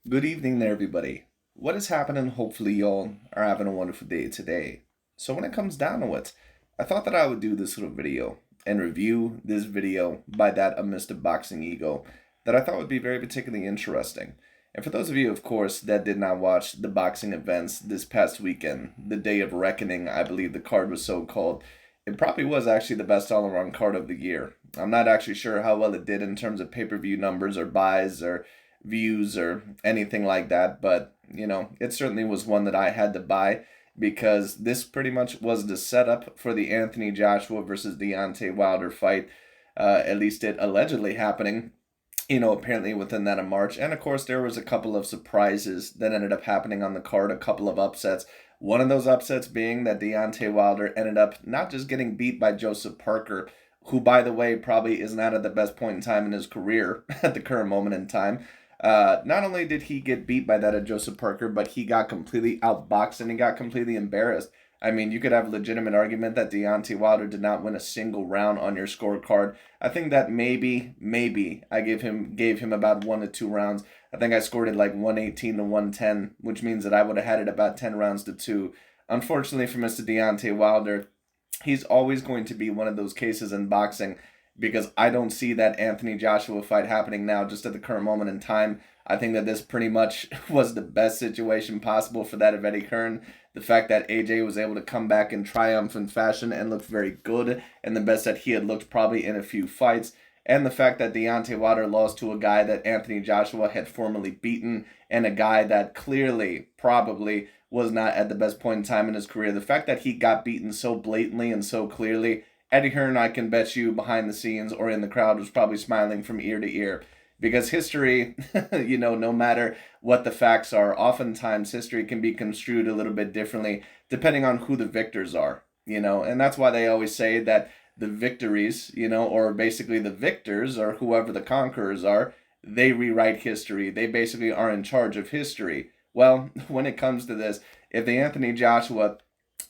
Good evening there, everybody. What is happening? Hopefully, y'all are having a wonderful day today. So, when it comes down to it, I thought that I would do this little video and review this video by that of Mr. Boxing Ego that I thought would be very particularly interesting. And for those of you, of course, that did not watch the boxing events this past weekend, the Day of Reckoning, I believe the card was so called, it probably was actually the best all around card of the year. I'm not actually sure how well it did in terms of pay per view numbers or buys or views or anything like that, but it certainly was one that I had to buy because this pretty much was the setup for the Anthony Joshua versus Deontay Wilder fight. At least it allegedly happening, apparently within that of March. And of course, there was a couple of surprises that ended up happening on the card, a couple of upsets. One of those upsets being that Deontay Wilder ended up not just getting beat by Joseph Parker, who, by the way, probably is not at the best point in time in his career at the current moment in time. Not only did he get beat by that of Joseph Parker, but he got completely outboxed and he got completely embarrassed. I mean, you could have a legitimate argument that Deontay Wilder did not win a single round on your scorecard. I think that maybe I gave him about 1 to 2 rounds. I think I scored it like 118 to 110, which means that I would have had it about 10 rounds to 2. Unfortunately for Mr. Deontay Wilder, he's always going to be one of those cases in boxing because I don't see that Anthony Joshua fight happening now just at the current moment in time. I think that this pretty much was the best situation possible for that of Eddie Hearn. The fact that AJ was able to come back in triumphant fashion and looked very good and the best that he had looked probably in a few fights. And the fact that Deontay Wilder lost to a guy that Anthony Joshua had formerly beaten and a guy that clearly, probably, was not at the best point in time in his career. The fact that he got beaten so blatantly and so clearly, Eddie Hearn, I can bet you behind the scenes or in the crowd, was probably smiling from ear to ear. Because history, no matter what the facts are, oftentimes history can be construed a little bit differently depending on who the victors are, and that's why they always say that the victories, or basically the victors or whoever the conquerors are, they rewrite history. They basically are in charge of history. Well, when it comes to this, if the Anthony Joshua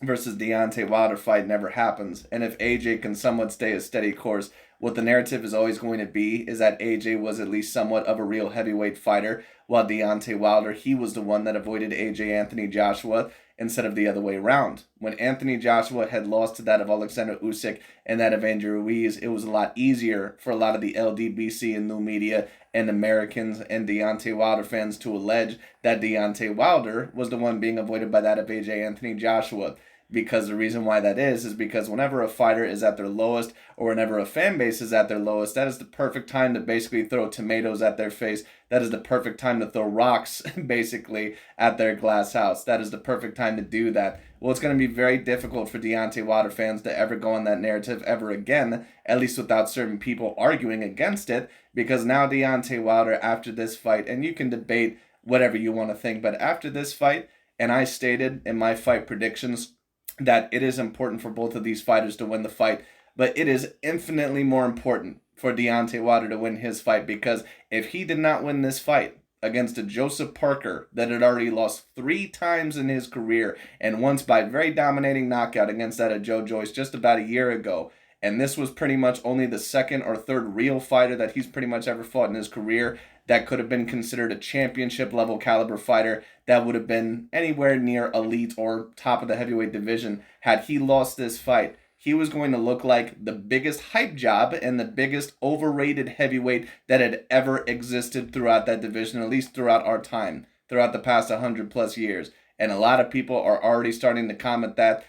versus Deontay Wilder fight never happens, and if AJ can somewhat stay a steady course, what the narrative is always going to be is that AJ was at least somewhat of a real heavyweight fighter, while Deontay Wilder, he was the one that avoided AJ Anthony Joshua instead of the other way around. When Anthony Joshua had lost to that of Alexander Usyk and that of Andrew Ruiz, it was a lot easier for a lot of the LDBC and new media and Americans and Deontay Wilder fans to allege that Deontay Wilder was the one being avoided by that of AJ Anthony Joshua. Because the reason why that is because whenever a fighter is at their lowest or whenever a fan base is at their lowest, that is the perfect time to basically throw tomatoes at their face. That is the perfect time to throw rocks basically at their glass house. That is the perfect time to do that. Well, it's going to be very difficult for Deontay Wilder fans to ever go on that narrative ever again, at least without certain people arguing against it, because now Deontay Wilder, after this fight, and you can debate whatever you want to think, but after this fight, and I stated in my fight predictions that it is important for both of these fighters to win the fight, but it is infinitely more important for Deontay Wilder to win his fight, because if he did not win this fight against a Joseph Parker that had already lost 3 times in his career and once by very dominating knockout against that of Joe Joyce just about a year ago, and this was pretty much only the second or third real fighter that he's pretty much ever fought in his career that could have been considered a championship level caliber fighter that would have been anywhere near elite or top of the heavyweight division. Had he lost this fight, he was going to look like the biggest hype job and the biggest overrated heavyweight that had ever existed throughout that division, at least throughout our time, throughout the past 100 plus years. And a lot of people are already starting to comment that,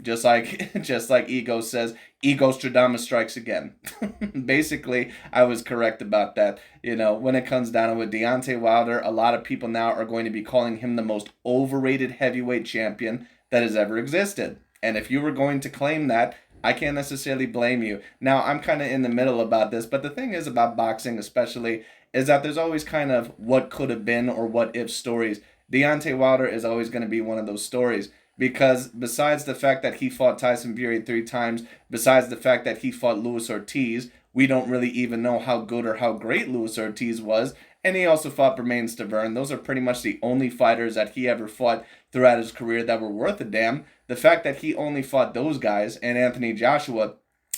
just like just like Ego says, Ego Stradamus strikes again. Basically, I was correct about that. When it comes down to it, Deontay Wilder, a lot of people now are going to be calling him the most overrated heavyweight champion that has ever existed. And if you were going to claim that, I can't necessarily blame you. Now, I'm kind of in the middle about this, but the thing is about boxing especially is that there's always kind of what could have been or what if stories. Deontay Wilder is always going to be one of those stories because besides the fact that he fought Tyson Fury 3 times, besides the fact that he fought Luis Ortiz, we don't really even know how good or how great Luis Ortiz was. And he also fought Bermane Stiverne. Those are pretty much the only fighters that he ever fought throughout his career that were worth a damn. The fact that he only fought those guys and Anthony Joshua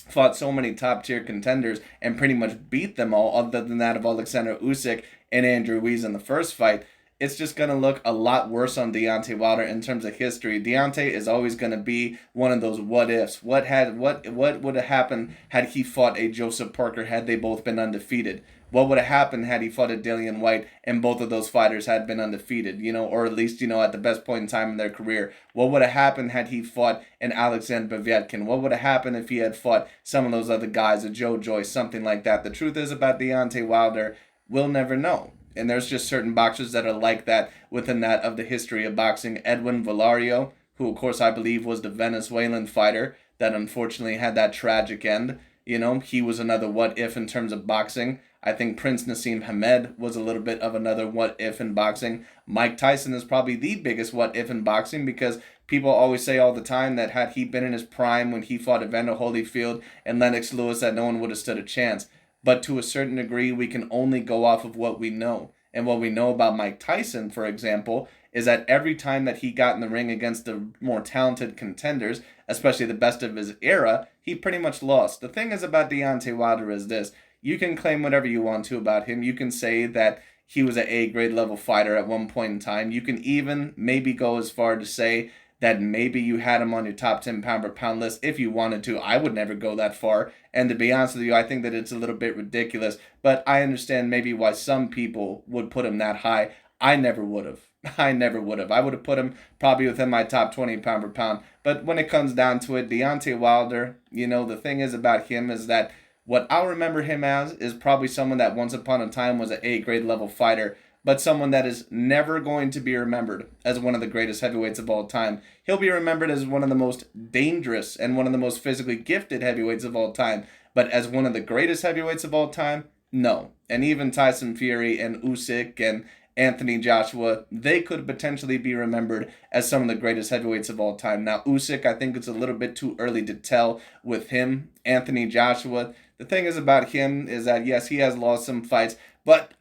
fought so many top tier contenders and pretty much beat them all, other than that of Alexander Usyk and Andrew Ruiz in the first fight, it's just going to look a lot worse on Deontay Wilder in terms of history. Deontay is always going to be one of those what ifs. What would have happened had he fought a Joseph Parker had they both been undefeated? What would have happened had he fought a Dillian Whyte and both of those fighters had been undefeated, or at least, at the best point in time in their career? What would have happened had he fought an Alexander Povetkin? What would have happened if he had fought some of those other guys, a Joe Joyce, something like that? The truth is about Deontay Wilder, we'll never know. And there's just certain boxers that are like that within that of the history of boxing. Edwin Valario, who of course I believe was the Venezuelan fighter that unfortunately had that tragic end. He was another what if in terms of boxing. I think Prince Nassim Hamed was a little bit of another what if in boxing. Mike Tyson is probably the biggest what if in boxing because people always say all the time that had he been in his prime when he fought Evander Holyfield and Lennox Lewis, that no one would have stood a chance. But to a certain degree, we can only go off of what we know. And what we know about Mike Tyson, for example, is that every time that he got in the ring against the more talented contenders, especially the best of his era, he pretty much lost. The thing is about Deontay Wilder is this. You can claim whatever you want to about him. You can say that he was an A-grade level fighter at one point in time. You can even maybe go as far to say that maybe you had him on your top 10 pound per pound list if you wanted to. I would never go that far. And to be honest with you, I think that it's a little bit ridiculous. But I understand maybe why some people would put him that high. I never would have. I never would have. I would have put him probably within my top 20 pound per pound. But when it comes down to it, Deontay Wilder, the thing is about him is that what I'll remember him as is probably someone that once upon a time was an A-grade level fighter, but someone that is never going to be remembered as one of the greatest heavyweights of all time. He'll be remembered as one of the most dangerous and one of the most physically gifted heavyweights of all time, but as one of the greatest heavyweights of all time, no. And even Tyson Fury and Usyk and Anthony Joshua, they could potentially be remembered as some of the greatest heavyweights of all time. Now, Usyk, I think it's a little bit too early to tell with him. Anthony Joshua, the thing is about him is that, yes, he has lost some fights, but,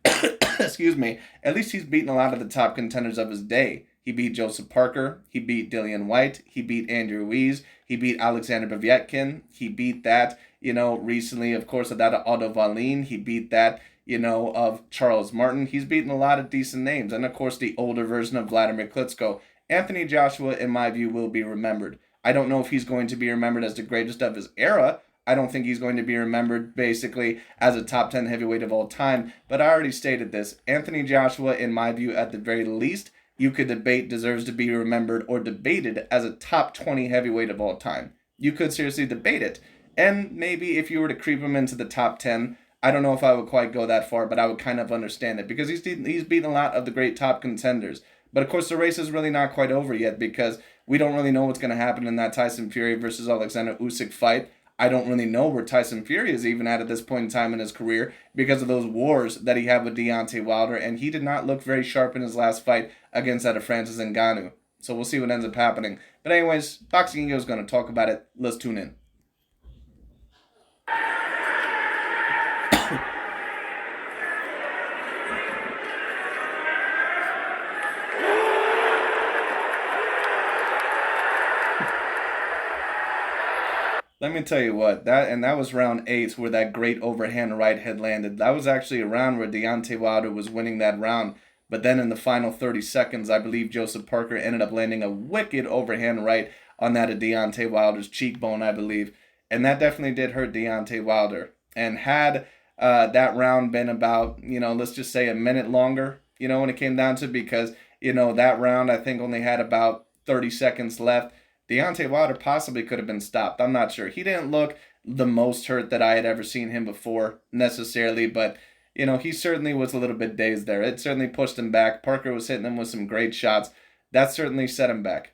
excuse me, at least he's beaten a lot of the top contenders of his day. He beat Joseph Parker. He beat Dillian Whyte. He beat Andrew Ruiz. He beat Alexander Povetkin. He beat that, recently, of course, of that Otto Wallin. He beat that, of Charles Martin. He's beaten a lot of decent names. And, of course, the older version of Vladimir Klitschko. Anthony Joshua, in my view, will be remembered. I don't know if he's going to be remembered as the greatest of his era. I don't think he's going to be remembered basically as a top 10 heavyweight of all time. But I already stated this. Anthony Joshua, in my view, at the very least, you could debate deserves to be remembered or debated as a top 20 heavyweight of all time. You could seriously debate it. And maybe if you were to creep him into the top 10, I don't know if I would quite go that far, but I would kind of understand it because he's beaten a lot of the great top contenders. But of course, the race is really not quite over yet because we don't really know what's going to happen in that Tyson Fury versus Alexander Usyk fight. I don't really know where Tyson Fury is even at this point in time in his career because of those wars that he had with Deontay Wilder, and he did not look very sharp in his last fight against that of Francis Ngannou. So we'll see what ends up happening. But anyways, Boxing Ego is going to talk about it. Let's tune in. Let me tell you what, that was round 8 where that great overhand right had landed. That was actually a round where Deontay Wilder was winning that round. But then in the final 30 seconds, I believe Joseph Parker ended up landing a wicked overhand right on that of Deontay Wilder's cheekbone, I believe. And that definitely did hurt Deontay Wilder. And had that round been about, let's just say a minute longer, when it came down to it, because, that round I think only had about 30 seconds left. Deontay Wilder possibly could have been stopped. I'm not sure. He didn't look the most hurt that I had ever seen him before necessarily, but, he certainly was a little bit dazed there. It certainly pushed him back. Parker was hitting him with some great shots. That certainly set him back.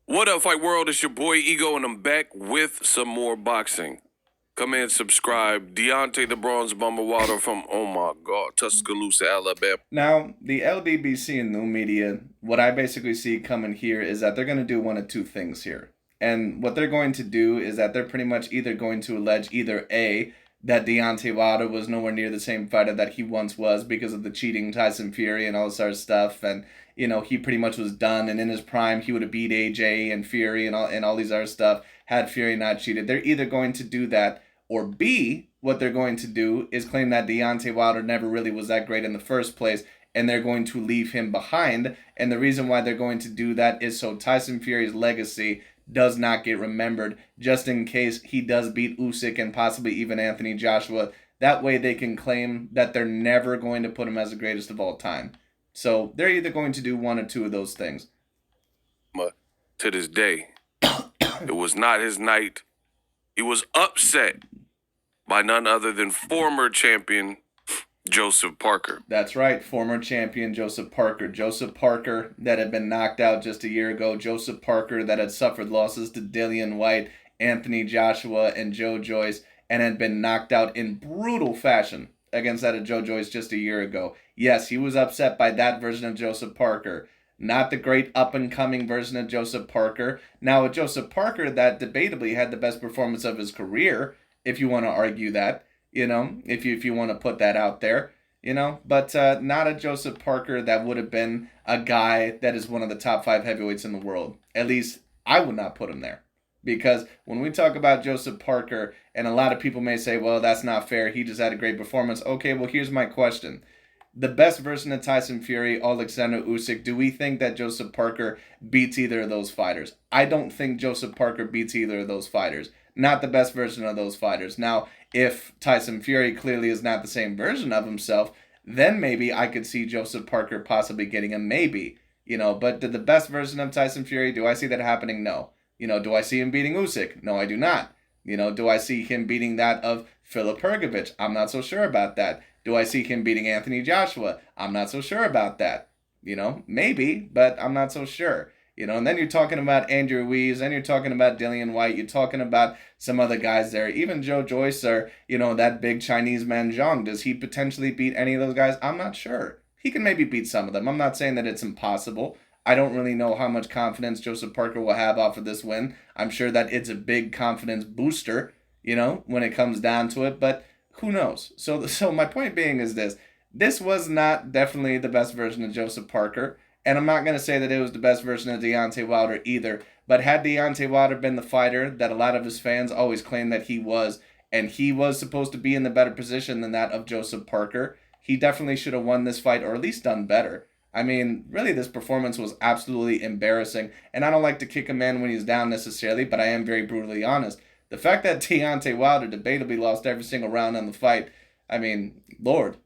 What up, Fight World? It's your boy Ego, and I'm back with some more boxing. Come in, subscribe. Deontay the Bronze Bomber Wilder from, oh my God, Tuscaloosa, Alabama. Now, the LDBC and new media, what I basically see coming here is that they're going to do one of two things here. And what they're going to do is that they're pretty much either going to allege either A, that Deontay Wilder was nowhere near the same fighter that he once was because of the cheating Tyson Fury and all this other stuff. And, you know, he pretty much was done. And in his prime, he would have beat AJ and Fury and all these other stuff had Fury not cheated. They're either going to do that, or B, what they're going to do is claim that Deontay Wilder never really was that great in the first place, and they're going to leave him behind. And the reason why they're going to do that is so Tyson Fury's legacy does not get remembered, just in case he does beat Usyk and possibly even Anthony Joshua. That way they can claim that they're never going to put him as the greatest of all time. So they're either going to do one or two of those things. To this day, it was not his night. He was upset by none other than former champion Joseph Parker. That's right, former champion Joseph Parker. Joseph Parker that had been knocked out just a year ago. Joseph Parker that had suffered losses to Dillian White, Anthony Joshua, and Joe Joyce, and had been knocked out in brutal fashion against that of Joe Joyce just a year ago. Yes, he was upset by that version of Joseph Parker. Not the great up-and-coming version of Joseph Parker. Now, a Joseph Parker that debatably had the best performance of his career, if you want to argue that, you know, if you want to put that out there, you know, but not a Joseph Parker that would have been a guy that is one of the top 5 heavyweights in the world. At least I would not put him there. Because when we talk about Joseph Parker, and a lot of people may say, well, that's not fair, he just had a great performance. Okay, well, here's my question. The best version of Tyson Fury, Alexander Usyk, do we think that Joseph Parker beats either of those fighters? I don't think Joseph Parker beats either of those fighters. Not the best version of those fighters. Now, if Tyson Fury clearly is not the same version of himself, then maybe I could see Joseph Parker possibly getting a maybe. You know, but the best version of Tyson Fury, do I see that happening? No. You know, do I see him beating Usyk? No, I do not. You know, do I see him beating that of Filip Hrgović? I'm not so sure about that. Do I see him beating Anthony Joshua? I'm not so sure about that. You know, maybe, but I'm not so sure. You know, and then you're talking about Andrew Ruiz, and you're talking about Dillian White, you're talking about some other guys there. Even Joe Joyce or, you know, that big Chinese man Zhang. Does he potentially beat any of those guys? I'm not sure. He can maybe beat some of them. I'm not saying that it's impossible. I don't really know how much confidence Joseph Parker will have off of this win. I'm sure that it's a big confidence booster, you know, when it comes down to it, but who knows? So my point being is this. This was not definitely the best version of Joseph Parker, and I'm not going to say that it was the best version of Deontay Wilder either, but had Deontay Wilder been the fighter that a lot of his fans always claim that he was, and he was supposed to be in the better position than that of Joseph Parker, he definitely should have won this fight or at least done better. I mean, really, this performance was absolutely embarrassing, and I don't like to kick a man when he's down necessarily, but I am very brutally honest. The fact that Deontay Wilder debatably lost every single round in the fight, I mean, Lord.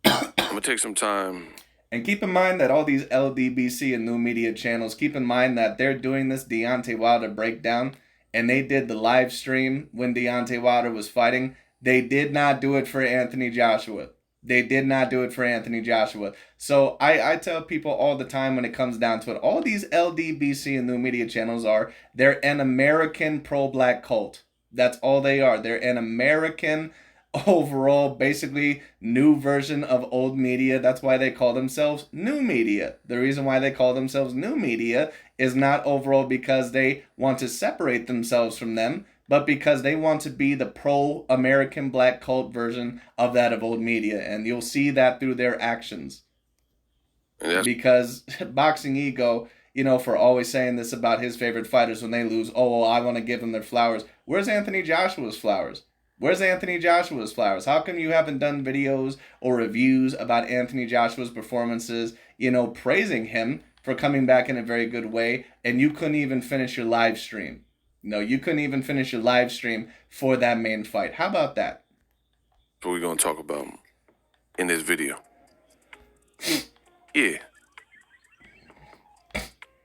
I'm going to take some time. And keep in mind that all these LDBC and new media channels, keep in mind that they're doing this Deontay Wilder breakdown, and they did the live stream when Deontay Wilder was fighting. They did not do it for Anthony Joshua. They did not do it for Anthony Joshua. So I tell people all the time when it comes down to it, all these LDBC and new media channels they're an American pro-black cult. That's all they are. They're an American overall, basically, new version of old media. That's why they call themselves new media. The reason why they call themselves new media is not overall because they want to separate themselves from them, but because they want to be the pro-American black cult version of that of old media. And you'll see that through their actions. Because Boxing Ego, you know, for always saying this about his favorite fighters when they lose, oh, well, I want to give them their flowers. Where's Anthony Joshua's flowers? Where's Anthony Joshua's flowers? How come you haven't done videos or reviews about Anthony Joshua's performances, you know, praising him for coming back in a very good way, and you couldn't even finish your live stream? No, you couldn't even finish your live stream for that main fight. How about that? What we're going to talk about in this video. Yeah.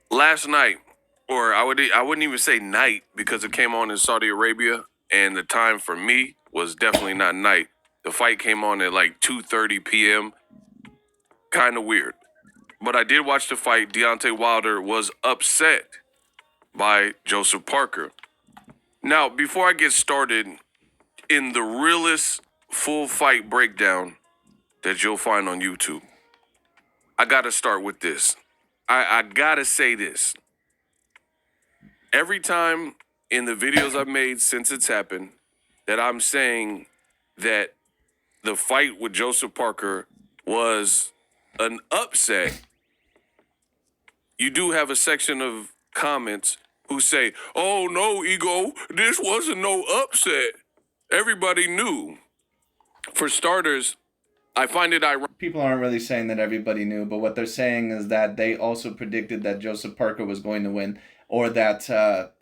Last night, or I wouldn't even say night because it came on in Saudi Arabia, and the time for me was definitely not night. The fight came on at like 2:30 p.m. Kind of weird. But I did watch the fight. Deontay Wilder was upset by Joseph Parker. Now, before I get started, in the realest full fight breakdown that you'll find on YouTube, I gotta start with this. I gotta say this. Every time in the videos I've made since it's happened, that I'm saying that the fight with Joseph Parker was an upset, you do have a section of comments who say, oh, no, Ego, this wasn't no upset. Everybody knew. For starters, I find it ironic. People aren't really saying that everybody knew, but what they're saying is that they also predicted that Joseph Parker was going to win, or that, that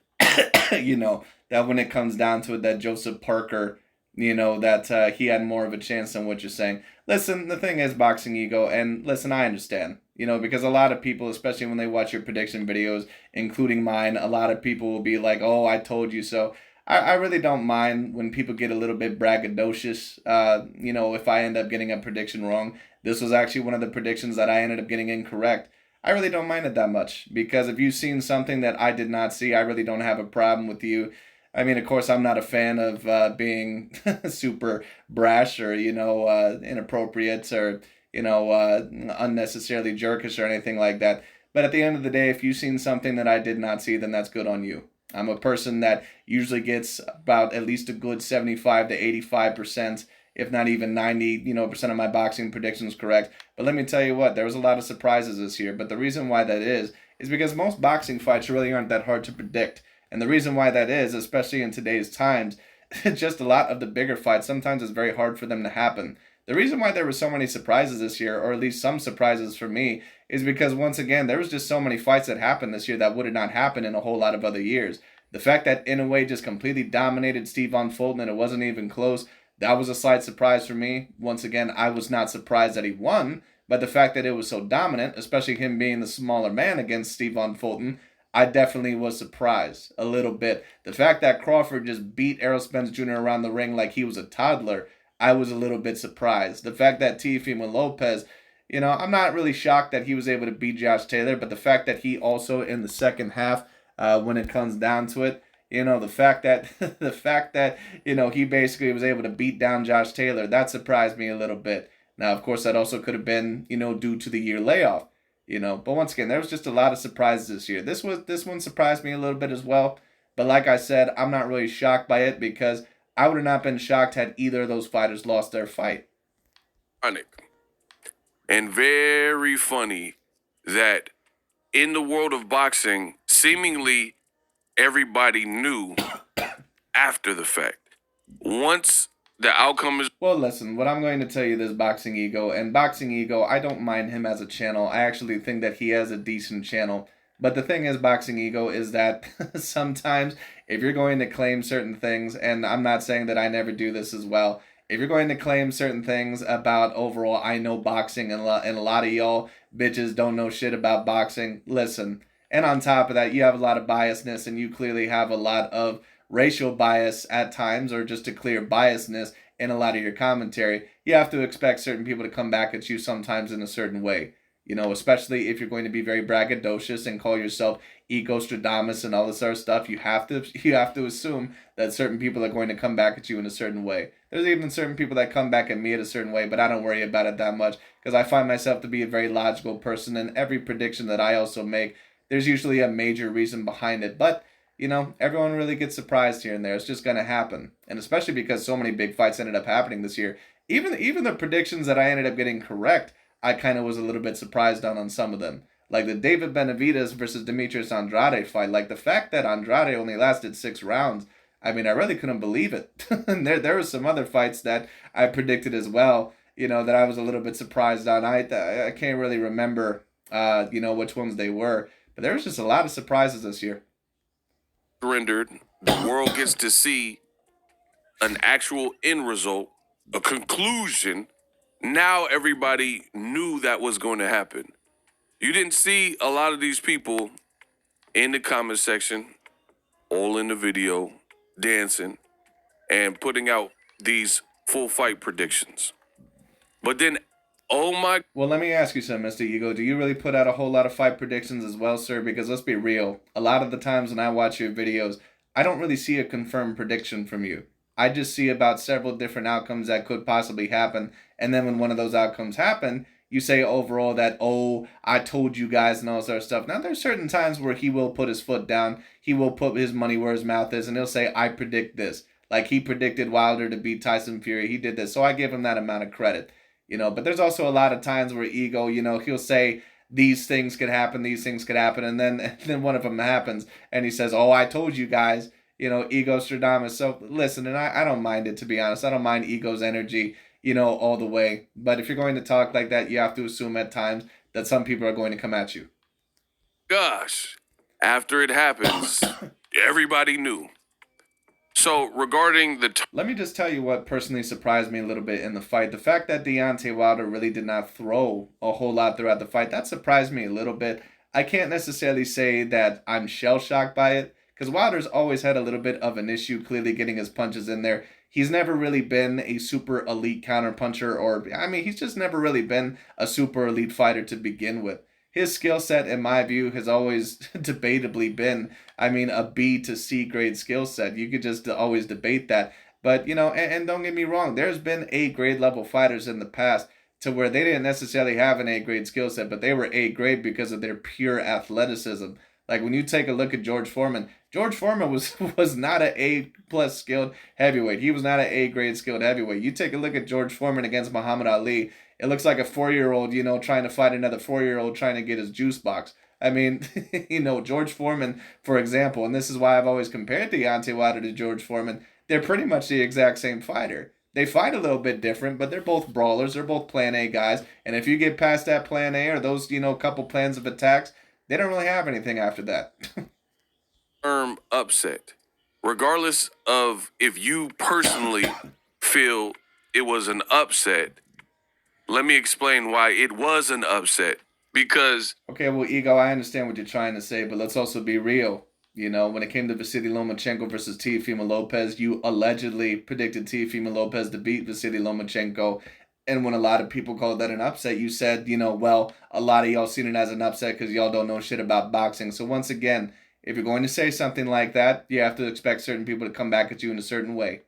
when it comes down to it, that Joseph Parker, that he had more of a chance than what you're saying. Listen, the thing is, Boxing Ego, and listen, I understand, because a lot of people, especially when they watch your prediction videos, including mine, a lot of people will be like, oh, I told you so. I really don't mind when people get a little bit braggadocious, if I end up getting a prediction wrong. This was actually one of the predictions that I ended up getting incorrect. I really don't mind it that much, because if you've seen something that I did not see, I really don't have a problem with you. I mean, of course, I'm not a fan of being super brash or, inappropriate or, unnecessarily jerkish or anything like that. But at the end of the day, if you've seen something that I did not see, then that's good on you. I'm a person that usually gets about at least a good 75 to 85%, if not even 90, percent of my boxing predictions correct. But let me tell you what, there was a lot of surprises this year. But the reason why that is because most boxing fights really aren't that hard to predict. And the reason why that is, especially in today's times, just a lot of the bigger fights, sometimes it's very hard for them to happen. The reason why there were so many surprises this year, or at least some surprises for me, is because, once again, there was just so many fights that happened this year that would have not happened in a whole lot of other years. The fact that Inoue just completely dominated Stephon Fulton and it wasn't even close, that was a slight surprise for me. Once again, I was not surprised that he won, but the fact that it was so dominant, especially him being the smaller man against Stephon Fulton, I definitely was surprised a little bit. The fact that Crawford just beat Errol Spence Jr. around the ring like he was a toddler, I was a little bit surprised. The fact that Teofimo Lopez, I'm not really shocked that he was able to beat Josh Taylor, but the fact that he also in the second half, when it comes down to it, the fact that he basically was able to beat down Josh Taylor, that surprised me a little bit. Now, of course, that also could have been, due to the year layoff, but once again, there was just a lot of surprises this year. This one surprised me a little bit as well, but like I said, I'm not really shocked by it because I would have not been shocked had either of those fighters lost their fight. And very funny that in the world of boxing, seemingly everybody knew after the fact. Once the outcome is... Well, listen, what I'm going to tell you this, Boxing Ego, and Boxing Ego, I don't mind him as a channel. I actually think that he has a decent channel. But the thing is, Boxing Ego, is that sometimes if you're going to claim certain things, and I'm not saying that I never do this as well, if you're going to claim certain things about overall, I know boxing, and a lot of y'all bitches don't know shit about boxing, listen. And on top of that, you have a lot of biasness, and you clearly have a lot of racial bias at times, or just a clear biasness in a lot of your commentary. You have to expect certain people to come back at you sometimes in a certain way. Especially if you're going to be very braggadocious and call yourself Egostradamus and all this other stuff, you have to assume that certain people are going to come back at you in a certain way. There's even certain people that come back at me in a certain way, but I don't worry about it that much because I find myself to be a very logical person, and every prediction that I also make, there's usually a major reason behind it. But, everyone really gets surprised here and there. It's just going to happen. And especially because so many big fights ended up happening this year. Even the predictions that I ended up getting correct, I kind of was a little bit surprised on some of them. Like the David Benavidez versus Demetrius Andrade fight. Like the fact that Andrade only lasted 6 rounds. I mean, I really couldn't believe it. And there were some other fights that I predicted as well, that I was a little bit surprised on. I can't really remember, which ones they were. But there was just a lot of surprises this year. Rendered, the world gets to see an actual end result, a conclusion. Now everybody knew that was going to happen. You didn't see a lot of these people in the comment section, all in the video, dancing, and putting out these full fight predictions. But then, oh my... Well, let me ask you something, Mr. Ego. Do you really put out a whole lot of fight predictions as well, sir? Because let's be real. A lot of the times when I watch your videos, I don't really see a confirmed prediction from you. I just see about several different outcomes that could possibly happen. And then when one of those outcomes happen, you say overall that, oh, I told you guys and all this other stuff. Now, there's certain times where he will put his foot down. He will put his money where his mouth is, and he'll say, I predict this. Like, he predicted Wilder to beat Tyson Fury. He did this. So I give him that amount of credit, but there's also a lot of times where ego, he'll say these things could happen, these things could happen, and then and then one of them happens, and he says, "Oh, I told you guys." Ego Stradamus. So listen, and I don't mind it, to be honest. I don't mind ego's energy, all the way. But if you're going to talk like that, you have to assume at times that some people are going to come at you. Gosh, after it happens, everybody knew. So regarding the Let me just tell you what personally surprised me a little bit in the fight. The fact that Deontay Wilder really did not throw a whole lot throughout the fight, that surprised me a little bit. I can't necessarily say that I'm shell-shocked by it, because Wilder's always had a little bit of an issue clearly getting his punches in there. He's never really been a super elite counter puncher, he's just never really been a super elite fighter to begin with. His skill set, in my view, has always debatably been, a B to C grade skill set. You could just always debate that. But, and don't get me wrong, there's been A grade level fighters in the past to where they didn't necessarily have an A grade skill set, but they were A grade because of their pure athleticism. Like, when you take a look at George Foreman was not an A plus skilled heavyweight. He was not an A grade skilled heavyweight. You take a look at George Foreman against Muhammad Ali. It looks like a 4-year-old, trying to fight another 4-year-old trying to get his juice box. George Foreman, for example, and this is why I've always compared Deontay Wilder to George Foreman, they're pretty much the exact same fighter. They fight a little bit different, but they're both brawlers. They're both plan A guys. And if you get past that plan A or those, couple plans of attacks, they don't really have anything after that. term upset, regardless of if you personally feel it was an upset, let me explain why it was an upset. Because okay, well, Ego, I understand what you're trying to say, but let's also be real. When it came to Vasily Lomachenko versus Teofimo Lopez, you allegedly predicted Teofimo Lopez to beat Vasily Lomachenko. And when a lot of people called that an upset, you said, well, a lot of y'all seen it as an upset because y'all don't know shit about boxing. So once again, if you're going to say something like that, you have to expect certain people to come back at you in a certain way.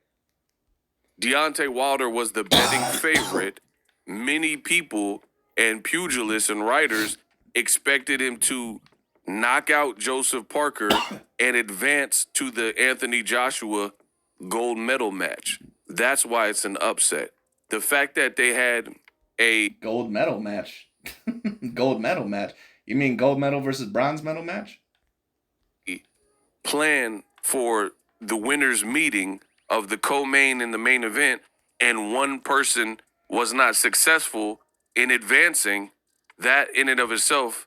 Deontay Wilder was the betting favorite. Many people and pugilists and writers expected him to knock out Joseph Parker and advance to the Anthony Joshua gold medal match. That's why it's an upset. The fact that they had a gold medal match. Gold medal match. You mean gold medal versus bronze medal match? Plan for the winners meeting of the co-main and the main event, and one person was not successful in advancing, that in and of itself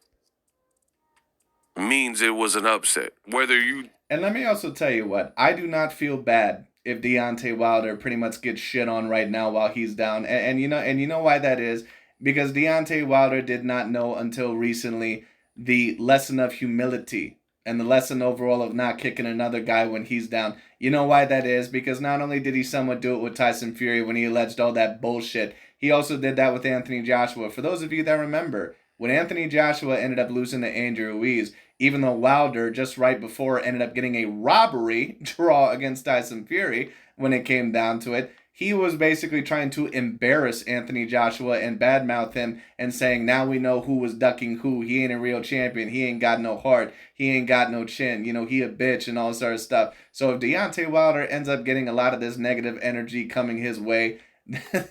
means it was an upset. And let me also tell you what, I do not feel bad if Deontay Wilder pretty much gets shit on right now while he's down. And you know why that is? Because Deontay Wilder did not know until recently the lesson of humility and the lesson overall of not kicking another guy when he's down. You know why that is? Because not only did he somewhat do it with Tyson Fury when he alleged all that bullshit, he also did that with Anthony Joshua. For those of you that remember, when Anthony Joshua ended up losing to Andrew Ruiz, even though Wilder just right before ended up getting a robbery draw against Tyson Fury when it came down to it, he was basically trying to embarrass Anthony Joshua and badmouth him and saying, now we know who was ducking who. He ain't a real champion. He ain't got no heart. He ain't got no chin. He a bitch and all this sort of stuff. So if Deontay Wilder ends up getting a lot of this negative energy coming his way,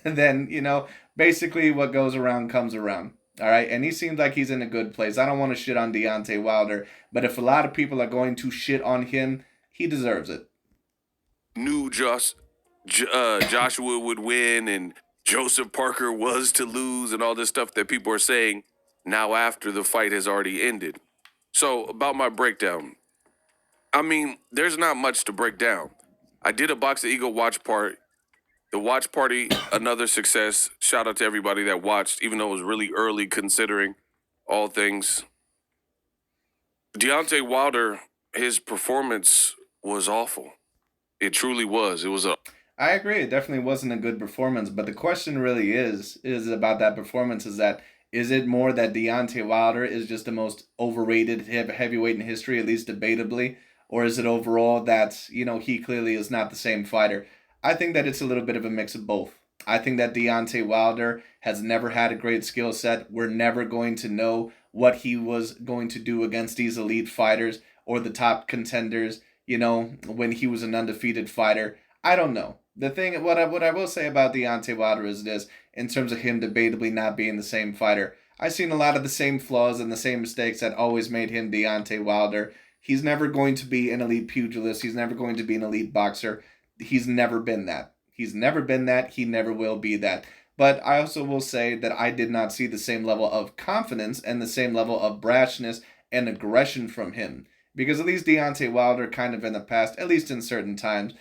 then, basically what goes around comes around. All right, and he seems like he's in a good place. I don't want to shit on Deontay Wilder, but if a lot of people are going to shit on him, he deserves it. Knew Joshua would win and Joseph Parker was to lose and all this stuff that people are saying now after the fight has already ended. So about my breakdown, there's not much to break down. I did a Box the Ego watch party. The watch party, another success. Shout out to everybody that watched, even though it was really early considering all things. Deontay Wilder, his performance was awful. It truly was. I agree. It definitely wasn't a good performance. But the question really is about that performance is it more that Deontay Wilder is just the most overrated heavyweight in history, at least debatably? Or is it overall that, he clearly is not the same fighter? I think that it's a little bit of a mix of both. I think that Deontay Wilder has never had a great skill set. We're never going to know what he was going to do against these elite fighters or the top contenders, when he was an undefeated fighter. I don't know. The thing, what I will say about Deontay Wilder is this, in terms of him debatably not being the same fighter. I've seen a lot of the same flaws and the same mistakes that always made him Deontay Wilder. He's never going to be an elite pugilist. He's never going to be an elite boxer. He's never been that. He's never been that. He never will be that. But I also will say that I did not see the same level of confidence and the same level of brashness and aggression from him. Because at least Deontay Wilder, kind of in the past, at least in certain times,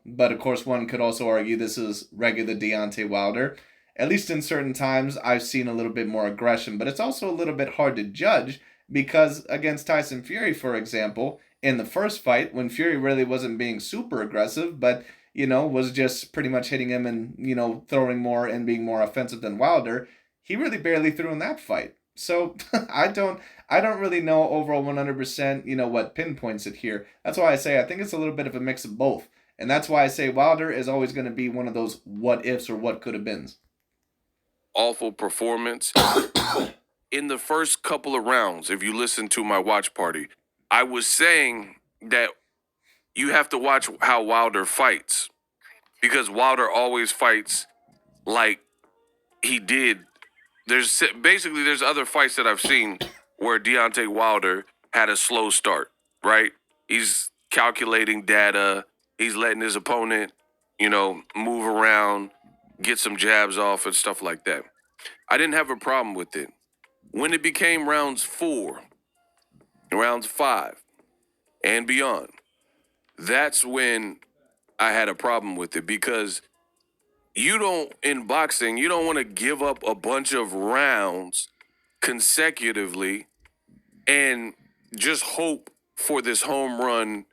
but of course one could also argue this is regular Deontay Wilder. At least in certain times, I've seen a little bit more aggression, but it's also a little bit hard to judge because against Tyson Fury, for example, in the first fight, when Fury really wasn't being super aggressive, but was just pretty much hitting him and, throwing more and being more offensive than Wilder, he really barely threw in that fight. So I don't really know overall 100%, what pinpoints it here. That's why I say I think it's a little bit of a mix of both. And that's why I say Wilder is always going to be one of those what ifs or what could have beens. Awful performance. In the first couple of rounds, if you listen to my watch party, I was saying that you have to watch how Wilder fights because Wilder always fights like he did. There's other fights that I've seen where Deontay Wilder had a slow start, right? He's calculating data. He's letting his opponent, move around, get some jabs off and stuff like that. I didn't have a problem with it. When it became rounds 4, rounds 5, and beyond, that's when I had a problem with it because in boxing, you don't want to give up a bunch of rounds consecutively and just hope for this home run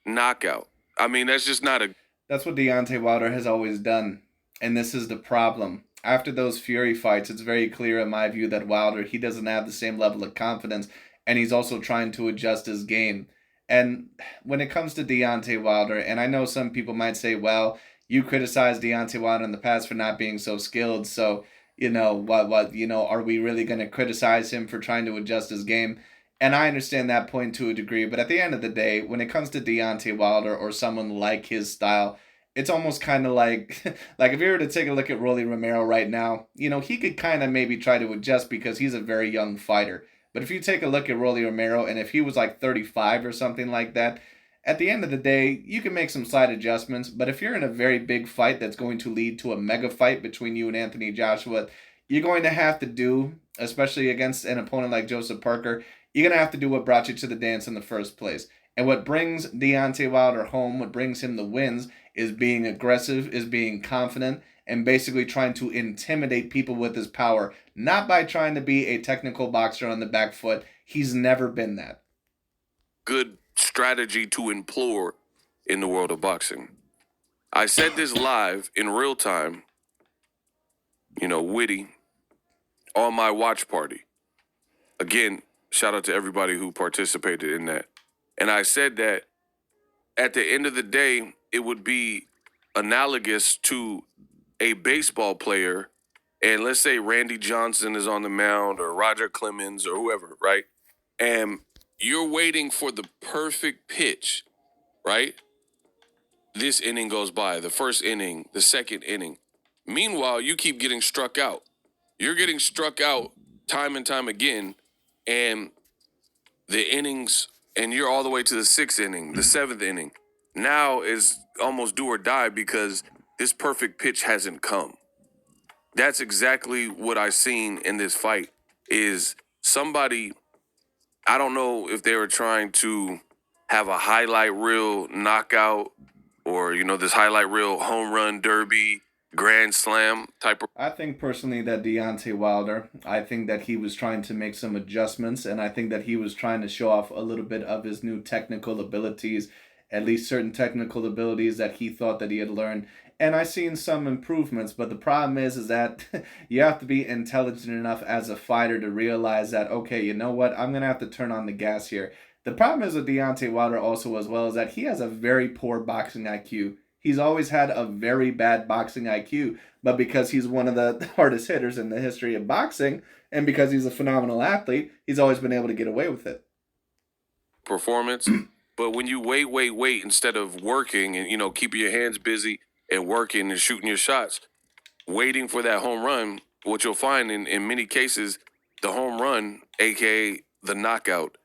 knockout. I mean, that's just not a... That's what Deontay Wilder has always done. And this is the problem. After those Fury fights, it's very clear in my view that Wilder, he doesn't have the same level of confidence, and he's also trying to adjust his game. And when it comes to Deontay Wilder, and I know some people might say, well, you criticized Deontay Wilder in the past for not being so skilled, so, are we really going to criticize him for trying to adjust his game? And I understand that point to a degree, but at the end of the day, when it comes to Deontay Wilder or someone like his style, it's almost kind of like, like if you were to take a look at Rolly Romero right now, he could kind of maybe try to adjust because he's a very young fighter. But if you take a look at Rolly Romero, and if he was like 35 or something like that, at the end of the day, you can make some slight adjustments. But if you're in a very big fight that's going to lead to a mega fight between you and Anthony Joshua, you're going to have to do, especially against an opponent like Joseph Parker, you're going to have to do what brought you to the dance in the first place. And what brings Deontay Wilder home, what brings him the wins, is being aggressive, is being confident, and basically trying to intimidate people with his power, not by trying to be a technical boxer on the back foot. He's never been that. Good strategy to implore in the world of boxing. I said this live in real time, witty, on my watch party. Again, shout out to everybody who participated in that. And I said that at the end of the day, it would be analogous to a baseball player, and let's say Randy Johnson is on the mound or Roger Clemens or whoever, right? And you're waiting for the perfect pitch, right? This inning goes by, the first inning, the second inning. Meanwhile, you keep getting struck out. You're getting struck out time and time again, and the innings, and you're all the way to the 6th inning, the 7th inning. Now is almost do or die because this perfect pitch hasn't come. That's exactly what I seen in this fight is somebody, I don't know if they were trying to have a highlight reel knockout or, this highlight reel home run derby, grand slam type of... I think personally that Deontay Wilder, I think that he was trying to make some adjustments, and I think that he was trying to show off a little bit of his new technical abilities, at least certain technical abilities that he thought that he had learned. And I've seen some improvements, but the problem is that you have to be intelligent enough as a fighter to realize that, okay, you know what, I'm going to have to turn on the gas here. The problem is with Deontay Wilder also as well is that he has a very poor boxing IQ. He's always had a very bad boxing IQ, but because he's one of the hardest hitters in the history of boxing, and because he's a phenomenal athlete, he's always been able to get away with it. Performance, But when you wait instead of working and, keeping your hands busy and working and shooting your shots, waiting for that home run, what you'll find in many cases, the home run, aka the knockout,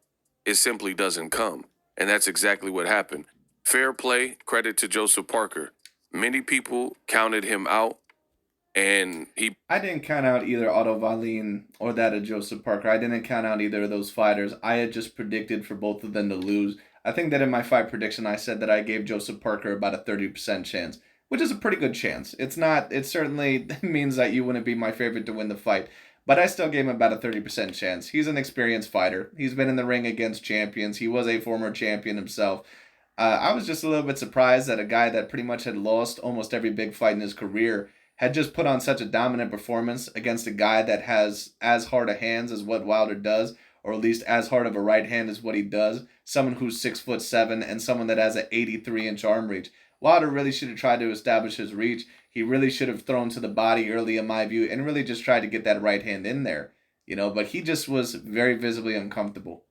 it simply doesn't come. And that's exactly what happened. Fair play, credit to Joseph Parker. Many people counted him out, and I didn't count out either Otto Wallin or that of Joseph Parker. I didn't count out either of those fighters. I had just predicted for both of them to lose. I think that in my fight prediction, I said that I gave Joseph Parker about a 30% chance, which is a pretty good chance. It's not, it certainly means that you wouldn't be my favorite to win the fight, but I still gave him about a 30% chance. He's an experienced fighter. He's been in the ring against champions. He was a former champion himself. I was just a little bit surprised that a guy that pretty much had lost almost every big fight in his career had just put on such a dominant performance against a guy that has as hard a hands as what Wilder does, or at least as hard of a right hand as what he does. Someone who's 6'7" and someone that has an 83-inch arm reach. Wilder really should have tried to establish his reach. He really should have thrown to the body early, in my view, and really just tried to get that right hand in there. But he just was very visibly uncomfortable.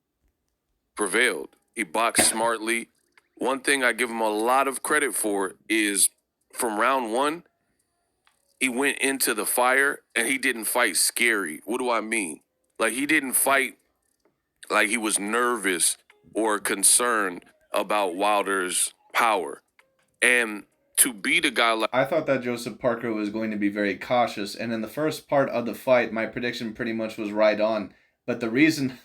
Prevailed. He boxed smartly. One thing I give him a lot of credit for is from round one, he went into the fire and he didn't fight scary. What do I mean? Like, he didn't fight like he was nervous or concerned about Wilder's power. And to beat a guy like... I thought that Joseph Parker was going to be very cautious, and in the first part of the fight, my prediction pretty much was right on. But the reason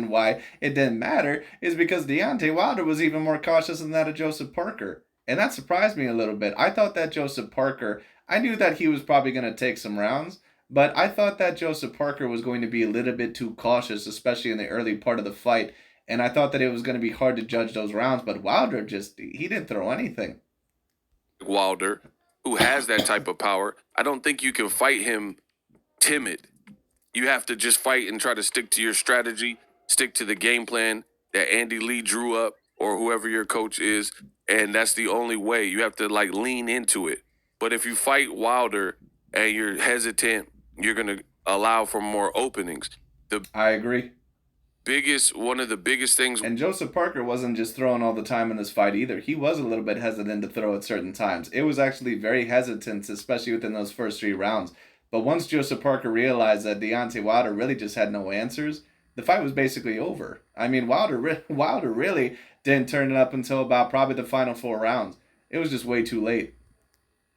why it didn't matter is because Deontay Wilder was even more cautious than that of Joseph Parker. And that surprised me a little bit. I thought that Joseph Parker, I knew that he was probably going to take some rounds, but I thought that Joseph Parker was going to be a little bit too cautious, especially in the early part of the fight. And I thought that it was going to be hard to judge those rounds, but Wilder he didn't throw anything. Wilder, who has that type of power, I don't think you can fight him timid. You have to just fight and try to stick to your strategy, stick to the game plan that Andy Lee drew up or whoever your coach is, and that's the only way. You have to, lean into it. But if you fight Wilder and you're hesitant, you're going to allow for more openings. I agree. One of the biggest things... And Joseph Parker wasn't just throwing all the time in this fight either. He was a little bit hesitant to throw at certain times. It was actually very hesitant, especially within those first 3 rounds. But once Joseph Parker realized that Deontay Wilder really just had no answers, the fight was basically over. I mean, Wilder really didn't turn it up until about probably the final 4 rounds. It was just way too late.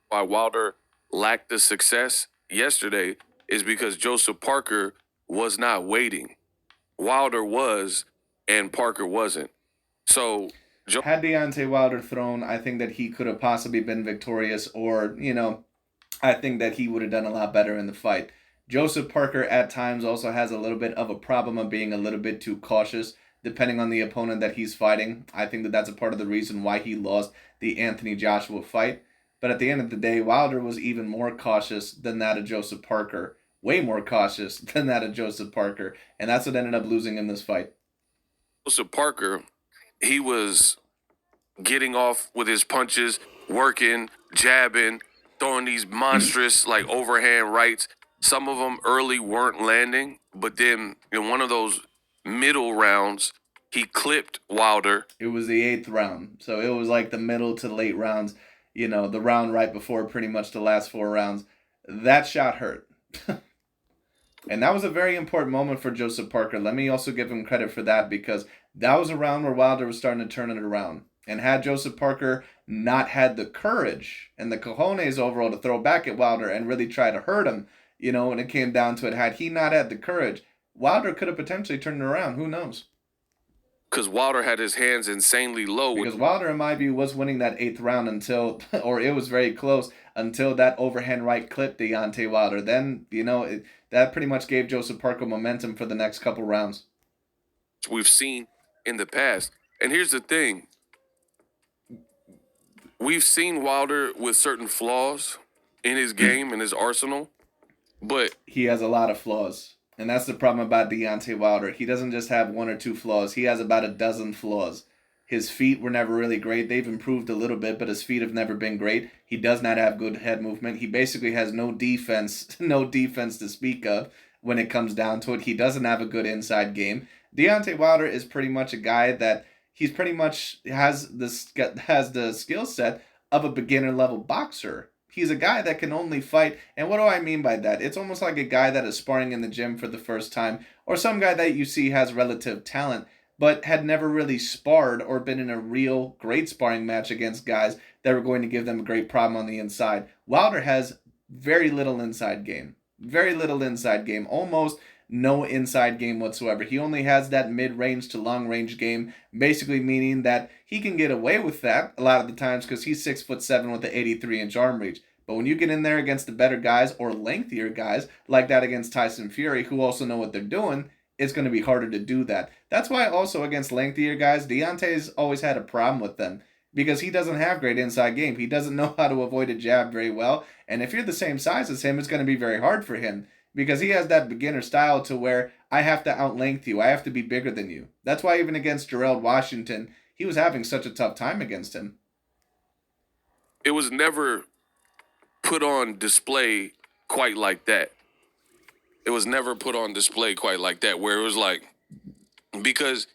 Why Wilder lacked the success yesterday is because Joseph Parker was not waiting. Wilder was, and Parker wasn't. So, had Deontay Wilder thrown, I think that he could have possibly been victorious, or, I think that he would have done a lot better in the fight. Joseph Parker at times also has a little bit of a problem of being a little bit too cautious, depending on the opponent that he's fighting. I think that that's a part of the reason why he lost the Anthony Joshua fight. But at the end of the day, Wilder was even more cautious than that of Joseph Parker. Way more cautious than that of Joseph Parker. And that's what ended up losing him this fight. Joseph Parker, he was getting off with his punches, working, jabbing, throwing these monstrous, overhand rights. Some of them early weren't landing, but then in one of those middle rounds, he clipped Wilder. It was the 8th round. So it was like the middle to late rounds, the round right before pretty much the last 4 rounds. That shot hurt. And that was a very important moment for Joseph Parker. Let me also give him credit for that, because that was a round where Wilder was starting to turn it around. And had Joseph Parker not had the courage and the cojones overall to throw back at Wilder and really try to hurt him, when it came down to it, had he not had the courage, Wilder could have potentially turned it around. Who knows? Because Wilder had his hands insanely low. Because Wilder, in my view, was winning that 8th round until, or it was very close, until that overhand right clipped Deontay Wilder. Then, that pretty much gave Joseph Parker momentum for the next couple rounds. We've seen in the past. And here's the thing. We've seen Wilder with certain flaws in his game and his arsenal, but he has a lot of flaws. And that's the problem about Deontay Wilder. He doesn't just have 1 or 2 flaws. He has about a dozen flaws. His feet were never really great. They've improved a little bit, but his feet have never been great. He does not have good head movement. He basically has no defense to speak of when it comes down to it. He doesn't have a good inside game. Deontay Wilder is pretty much a guy that, he's pretty much has the skill set of a beginner level boxer. He's a guy that can only fight. And what do I mean by that? It's almost like a guy that is sparring in the gym for the first time, or some guy that you see has relative talent, but had never really sparred or been in a real great sparring match against guys that were going to give them a great problem on the inside. Wilder has very little inside game. Very little inside game. Almost no inside game whatsoever. He only has that mid-range to long-range game, basically meaning that he can get away with that a lot of the times because he's 6'7" with the 83-inch arm reach. But when you get in there against the better guys or lengthier guys, like that against Tyson Fury, who also know what they're doing, it's going to be harder to do that. That's why also against lengthier guys, Deontay's always had a problem with them because he doesn't have great inside game. He doesn't know how to avoid a jab very well. And if you're the same size as him, it's going to be very hard for him because he has that beginner style to where I have to outlength you. I have to be bigger than you. That's why even against Gerald Washington, he was having such a tough time against him. It was never put on display quite like that. It was never put on display quite like that, where it was like, because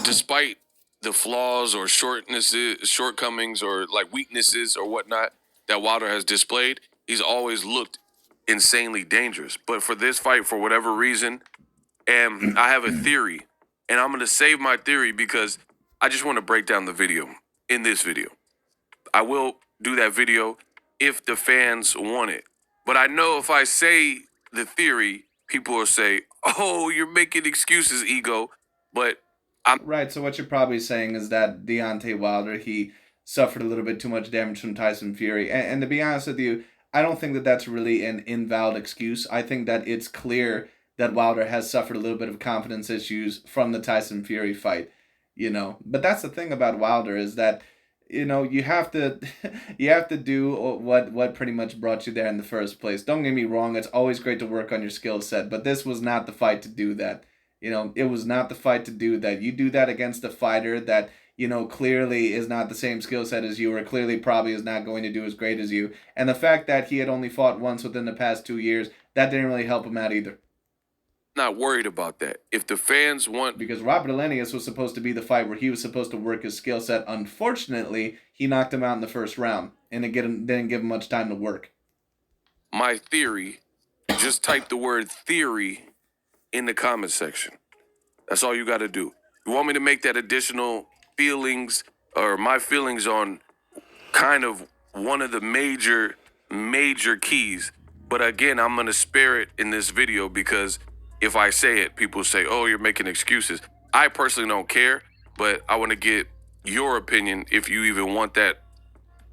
despite the flaws or shortcomings or like weaknesses or whatnot that Wilder has displayed, he's always looked insanely dangerous. But for this fight, for whatever reason, and I have a theory, and I'm going to save my theory because I just want to break down the video in this video. I will do that video if the fans want it. But I know if I say the theory, people will say, oh, you're making excuses, Ego. But Right, so what you're probably saying is that Deontay Wilder, he suffered a little bit too much damage from Tyson Fury. And to be honest with you, I don't think that that's really an invalid excuse. I think that it's clear that Wilder has suffered a little bit of confidence issues from the Tyson Fury fight, you know. But that's the thing about Wilder is that, you know, you have to you have to do what pretty much brought you there in the first place. Don't get me wrong, it's always great to work on your skill set, but this was not the fight to do that. You know, it was not the fight to do that. You do that against a fighter that, you know, clearly is not the same skill set as you, or clearly probably is not going to do as great as you. And the fact that he had only fought once within the past 2 years, that didn't really help him out either. not worried about that. If the fans want, Because Robert Elenius was supposed to be the fight where he was supposed to work his skill set. Unfortunately, he knocked him out in the first round, and it didn't give him much time to work. my theory, just type the word theory in the comment section. That's all you got to do. You want me to make that additional feelings or my feelings on kind of one of the major keys. But again, I'm going to spare it in this video because if I say it, people say, oh, you're making excuses. I personally don't care, but I want to get your opinion if you even want that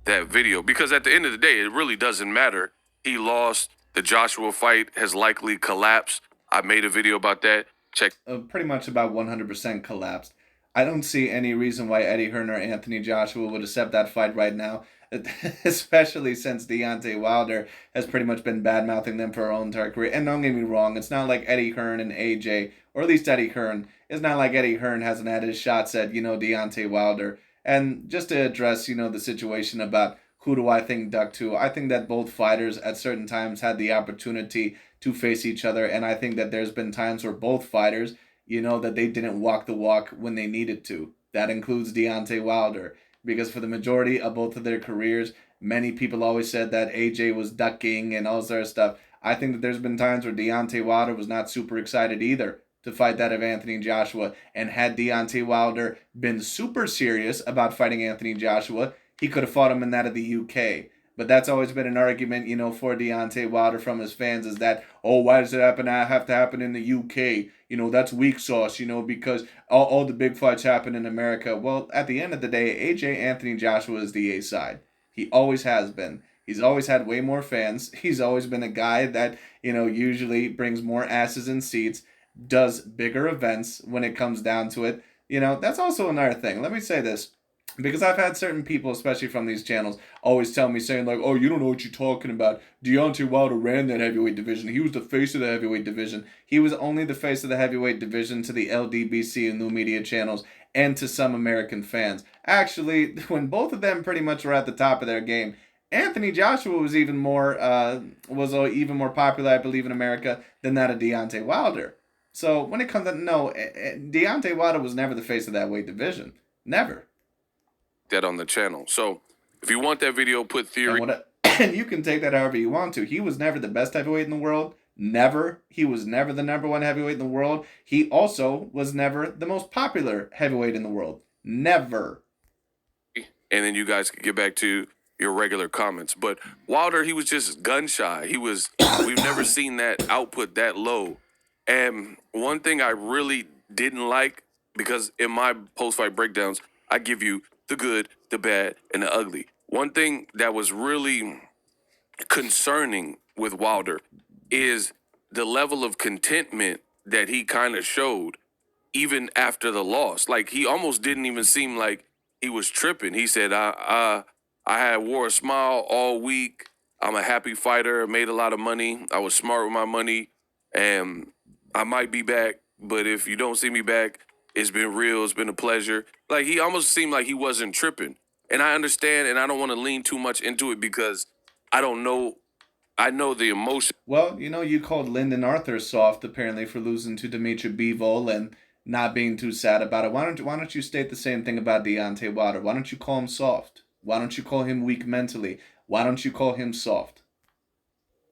video. Because at the end of the day, it really doesn't matter. He lost. The Joshua fight has likely collapsed. I made a video about that. Check. Pretty much about 100% collapsed. I don't see any reason why Eddie Hearn or Anthony Joshua would accept that fight right now, especially since Deontay Wilder has pretty much been bad-mouthing them for her own entire career. And don't get me wrong, it's not like Eddie Hearn and AJ, or at least Eddie Hearn, it's not like Eddie Hearn hasn't had his shots at, Deontay Wilder. And just to address, the situation about who do I think duck to, I think that both fighters at certain times had the opportunity to face each other, and I think that there's been times where both fighters, that they didn't walk the walk when they needed to. That includes Deontay Wilder, because for the majority of both of their careers, many people always said that AJ was ducking and all sort of stuff. I think that there's been times where Deontay Wilder was not super excited either to fight that of Anthony Joshua, and had Deontay Wilder been super serious about fighting Anthony Joshua, he could have fought him in that of the UK. But that's always been an argument, for Deontay Wilder from his fans, is that, oh, why does it have to happen in the UK? That's weak sauce, because all the big fights happen in America. Well, at the end of the day, AJ Anthony Joshua is the A side. He always has been. He's always had way more fans. He's always been a guy that, usually brings more asses in seats, does bigger events when it comes down to it. That's also another thing. Let me say this. Because I've had certain people, especially from these channels, always tell me, saying like, oh, you don't know what you're talking about. Deontay Wilder ran that heavyweight division. He was the face of the heavyweight division. He was only the face of the heavyweight division to the LDBC and new media channels and to some American fans. Actually, when both of them pretty much were at the top of their game, Anthony Joshua was even more popular, I believe, in America than that of Deontay Wilder. So when it comes to, no, Deontay Wilder was never the face of that weight division. Never. That on the channel. So if you want that video, put theory. And you can take that however you want to. He was never the best heavyweight in the world. Never. He was never the #1 heavyweight in the world. He also was never the most popular heavyweight in the world. Never. And then you guys can get back to your regular comments. But Wilder, he was just gun shy. We've never seen that output that low. And one thing I really didn't like, because in my post-fight breakdowns, I give you the good, the bad, and the ugly. One thing that was really concerning with Wilder is the level of contentment that he kind of showed even after the loss. Like, he almost didn't even seem like he was tripping. He said, I had wore a smile all week. I'm a happy fighter, made a lot of money. I was smart with my money, and I might be back, but if you don't see me back, it's been real. It's been a pleasure. Like, he almost seemed like he wasn't tripping. And I understand, and I don't want to lean too much into it because I don't know. I know the emotion. Well, you called Lyndon Arthur soft apparently for losing to Dimitri Bivol and not being too sad about it. Why don't you state the same thing about Deontay Wilder? Why don't you call him soft? Why don't you call him weak mentally? Why don't you call him soft?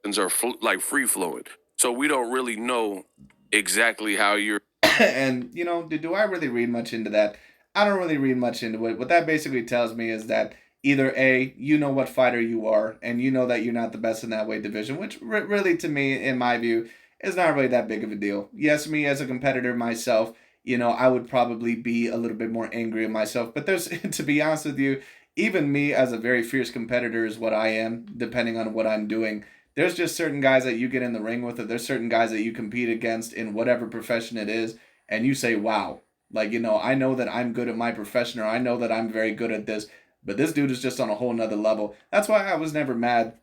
Are like free flowing, so we don't really know exactly how you're. And do I really read much into that? I don't really read much into it. What that basically tells me is that either A, you know what fighter you are, and you know that you're not the best in that weight division, which really, to me, in my view, is not really that big of a deal. Yes, me as a competitor myself, I would probably be a little bit more angry at myself. But there's, to be honest with you, even me as a very fierce competitor is what I am, depending on what I'm doing. There's just certain guys that you get in the ring with, or there's certain guys that you compete against in whatever profession it is, and you say, wow, like, I know that I'm good at my profession, or I know that I'm very good at this, but this dude is just on a whole nother level. That's why I was never mad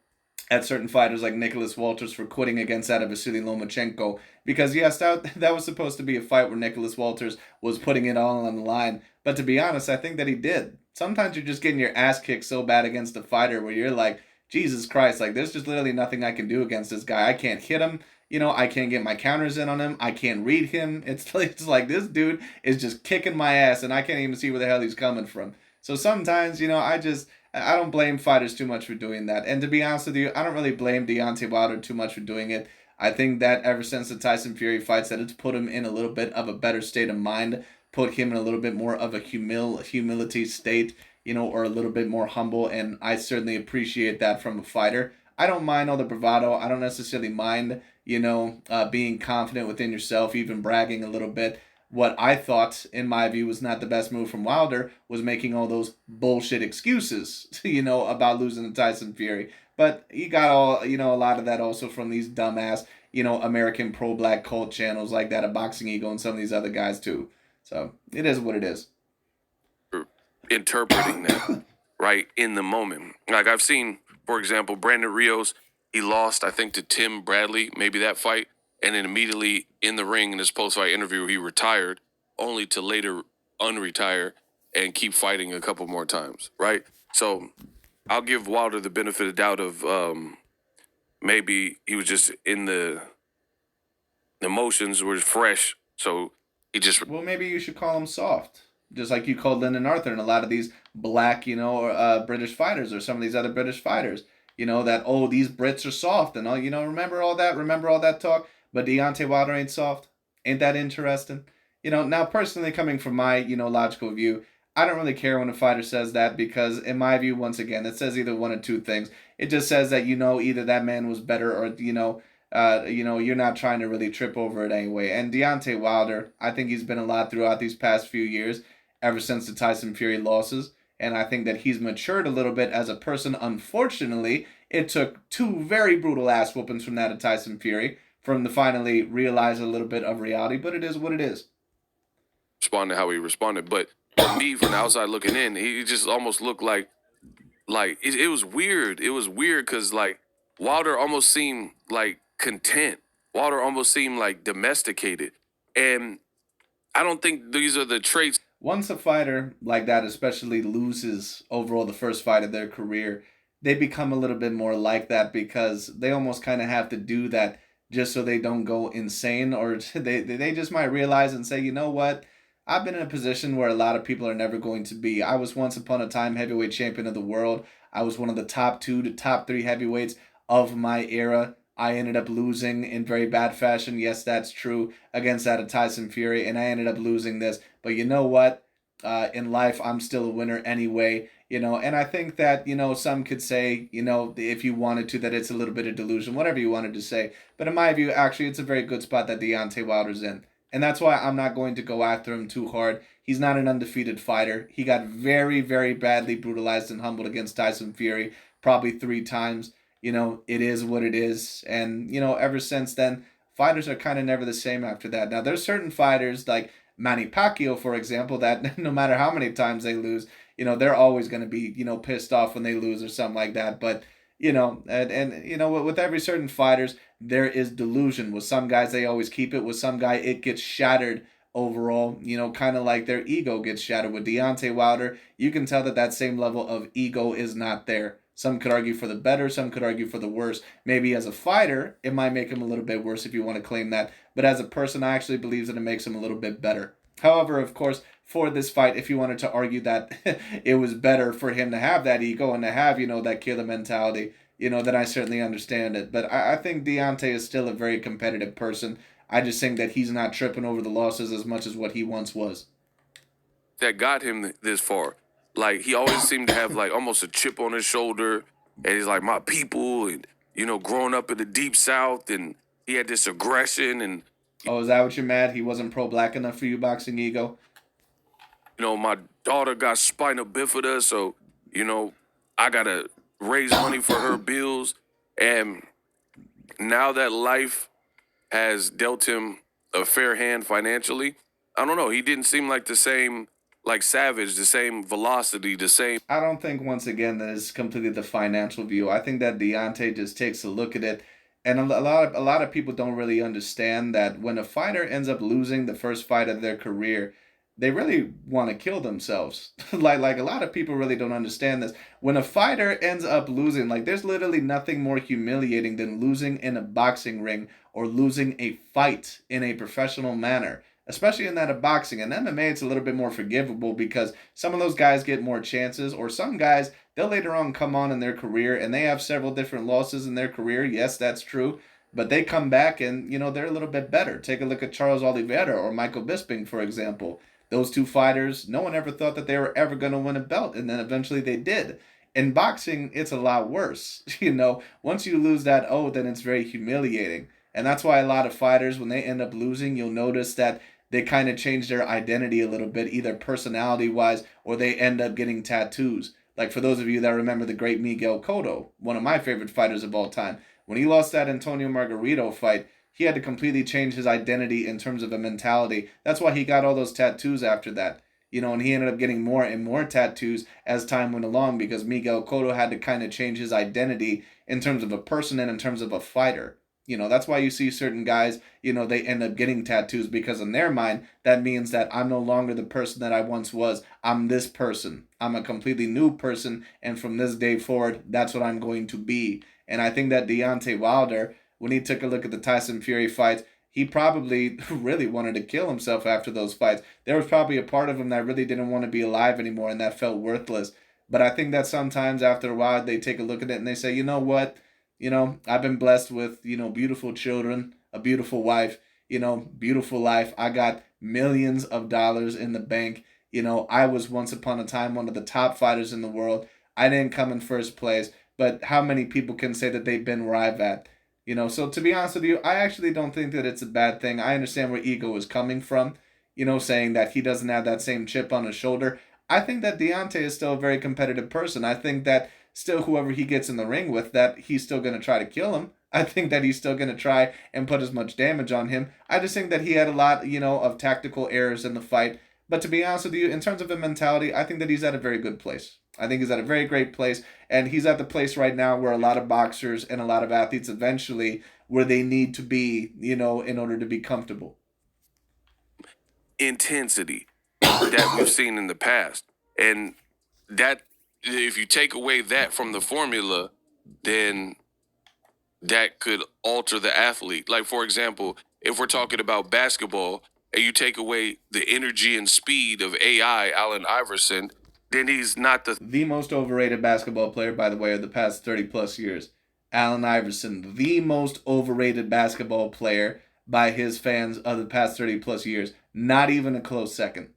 at certain fighters like Nicholas Walters for quitting against that of Vasily Lomachenko. Because yes, that was supposed to be a fight where Nicholas Walters was putting it all on the line. But to be honest, I think that he did. Sometimes you're just getting your ass kicked so bad against a fighter where you're like, Jesus Christ, like there's just literally nothing I can do against this guy. I can't hit him. I can't get my counters in on him. I can't read him. It's like this dude is just kicking my ass and I can't even see where the hell he's coming from. So sometimes, I don't blame fighters too much for doing that. And to be honest with you, I don't really blame Deontay Wilder too much for doing it. I think that ever since the Tyson Fury fights, that it's put him in a little bit of a better state of mind, put him in a little bit more of a humility state, or a little bit more humble. And I certainly appreciate that from a fighter. I don't mind all the bravado. I don't necessarily mind, being confident within yourself, even bragging a little bit. What I thought, in my view, was not the best move from Wilder was making all those bullshit excuses, about losing to Tyson Fury. But he got a lot of that also from these dumbass, American pro-black cult channels like that of BOXINGEGO and some of these other guys too. So it is what it is. Interpreting that, right, in the moment. Like I've seen, for example, Brandon Rios, he lost, I think, to Tim Bradley, maybe that fight. And then immediately in the ring in his post-fight interview, he retired, only to later unretire and keep fighting a couple more times, right? So I'll give Wilder the benefit of the doubt of maybe he was just in the emotions were fresh, so he just... Well, maybe you should call him soft, just like you called Lyndon Arthur and a lot of these black, British fighters or some of these other British fighters, that, oh, these Brits are soft and all, remember all that talk? But Deontay Wilder ain't soft. Ain't that interesting? Now personally coming from my, logical view, I don't really care when a fighter says that because in my view, once again, it says either one of two things. It just says that, either that man was better or, you're not trying to really trip over it anyway. And Deontay Wilder, I think he's been a lot throughout these past few years, ever since the Tyson Fury losses. And I think that he's matured a little bit as a person. Unfortunately, it took 2 very brutal ass whoopings from that of Tyson Fury for him to finally realize a little bit of reality, but it is what it is. Responded how he responded, but for me, from the outside looking in, he just almost looked like it was weird. It was weird because like Wilder almost seemed like content. Wilder almost seemed like domesticated, and I don't think these are the traits. Once a fighter like that especially loses overall the first fight of their career, they become a little bit more like that because they almost kind of have to do that just so they don't go insane, or they just might realize and say, you know what, I've been in a position where a lot of people are never going to be. I was once upon a time heavyweight champion of the world. I was one of the top 2 to top 3 heavyweights of my era. I ended up losing in very bad fashion. Yes, that's true, against that of Tyson Fury, and I ended up losing this. But you know what? In life, I'm still a winner anyway. And I think that, some could say, if you wanted to, that it's a little bit of delusion, whatever you wanted to say. But in my view, actually, it's a very good spot that Deontay Wilder's in. And that's why I'm not going to go after him too hard. He's not an undefeated fighter. He got very, very badly brutalized and humbled against Tyson Fury, probably 3 times. It is what it is. And, ever since then, fighters are kind of never the same after that. Now, there's certain fighters like Manny Pacquiao, for example, that no matter how many times they lose, they're always going to be, pissed off when they lose or something like that. But, with every certain fighters, there is delusion. With some guys, they always keep it. With some guy, it gets shattered overall, kind of like their ego gets shattered. With Deontay Wilder, you can tell that that same level of ego is not there. Some could argue for the better, some could argue for the worse. Maybe as a fighter, it might make him a little bit worse if you want to claim that. But as a person, I actually believe that it makes him a little bit better. However, of course, for this fight, if you wanted to argue that it was better for him to have that ego and to have, that killer mentality, then I certainly understand it. But I think Deontay is still a very competitive person. I just think that he's not tripping over the losses as much as what he once was. That got him this far. Like, he always seemed to have like almost a chip on his shoulder, and he's like, my people, and growing up in the deep South, and he had this aggression, and Oh, is that what you're mad? He wasn't pro-black enough for you, Boxing Ego? my daughter got spina bifida, so I gotta raise money for her bills, and now that life has dealt him a fair hand financially, I don't know. He didn't seem like the same, like Savage, the same velocity, the same. I don't think, once again, that is completely the financial view. I think that Deontay just takes a look at it, and a lot of people don't really understand that when a fighter ends up losing the first fight of their career, they really want to kill themselves. Like a lot of people really don't understand this. When a fighter ends up losing, like there's literally nothing more humiliating than losing in a boxing ring or losing a fight in a professional manner. Especially in that of boxing. And MMA, it's a little bit more forgivable because some of those guys get more chances, or some guys, they'll later on come on in their career and they have several different losses in their career. Yes, that's true. But they come back and, they're a little bit better. Take a look at Charles Oliveira or Michael Bisping, for example. Those two fighters, no one ever thought that they were ever going to win a belt, and then eventually they did. In boxing, it's a lot worse. Once you lose that O, then it's very humiliating. And that's why a lot of fighters, when they end up losing, you'll notice that they kind of change their identity a little bit, either personality wise, or they end up getting tattoos. Like for those of you that remember the great Miguel Cotto, one of my favorite fighters of all time, when he lost that Antonio Margarito fight, he had to completely change his identity in terms of a mentality. That's why he got all those tattoos after that. And he ended up getting more and more tattoos as time went along because Miguel Cotto had to kind of change his identity in terms of a person and in terms of a fighter. That's why you see certain guys, they end up getting tattoos because in their mind, that means that I'm no longer the person that I once was. I'm this person. I'm a completely new person. And from this day forward, that's what I'm going to be. And I think that Deontay Wilder, when he took a look at the Tyson Fury fights, he probably really wanted to kill himself after those fights. There was probably a part of him that really didn't want to be alive anymore and that felt worthless. But I think that sometimes after a while, they take a look at it and they say, you know what? I've been blessed with, beautiful children, a beautiful wife, beautiful life. I got millions of dollars in the bank. I was once upon a time one of the top fighters in the world. I didn't come in first place, but how many people can say that they've been where I've at? So to be honest with you, I actually don't think that it's a bad thing. I understand where ego is coming from, saying that he doesn't have that same chip on his shoulder. I think that Deontay is still a very competitive person. I think that still whoever he gets in the ring with, that he's still going to try to kill him. I think that he's still going to try and put as much damage on him. I just think that he had a lot, of tactical errors in the fight. But to be honest with you, in terms of a mentality, I think that he's at a very good place. I think he's at a very great place. And he's at the place right now where a lot of boxers and a lot of athletes eventually, where they need to be, in order to be comfortable. Intensity that we've seen in the past. And that, if you take away that from the formula, then that could alter the athlete. Like, for example, if we're talking about basketball, and you take away the energy and speed of AI, Allen Iverson, then he's not the most overrated basketball player, by the way, of the past 30 plus years. Allen Iverson, the most overrated basketball player by his fans of the past 30 plus years. Not even a close second.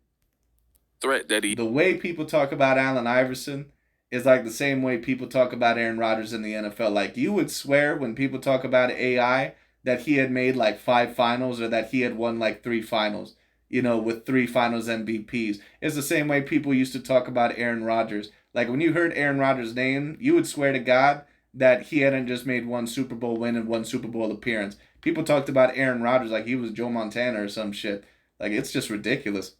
threat that he The way people talk about Allen Iverson is like the same way people talk about Aaron Rodgers in the NFL. Like, you would swear when people talk about AI that he had made like 5 finals or that he had won like 3 finals, with 3 finals MVPs. It's the same way people used to talk about Aaron Rodgers. Like, when you heard Aaron Rodgers' name, you would swear to God that he hadn't just made 1 Super Bowl win and 1 Super Bowl appearance. People talked about Aaron Rodgers like he was Joe Montana or some shit. Like, it's just ridiculous.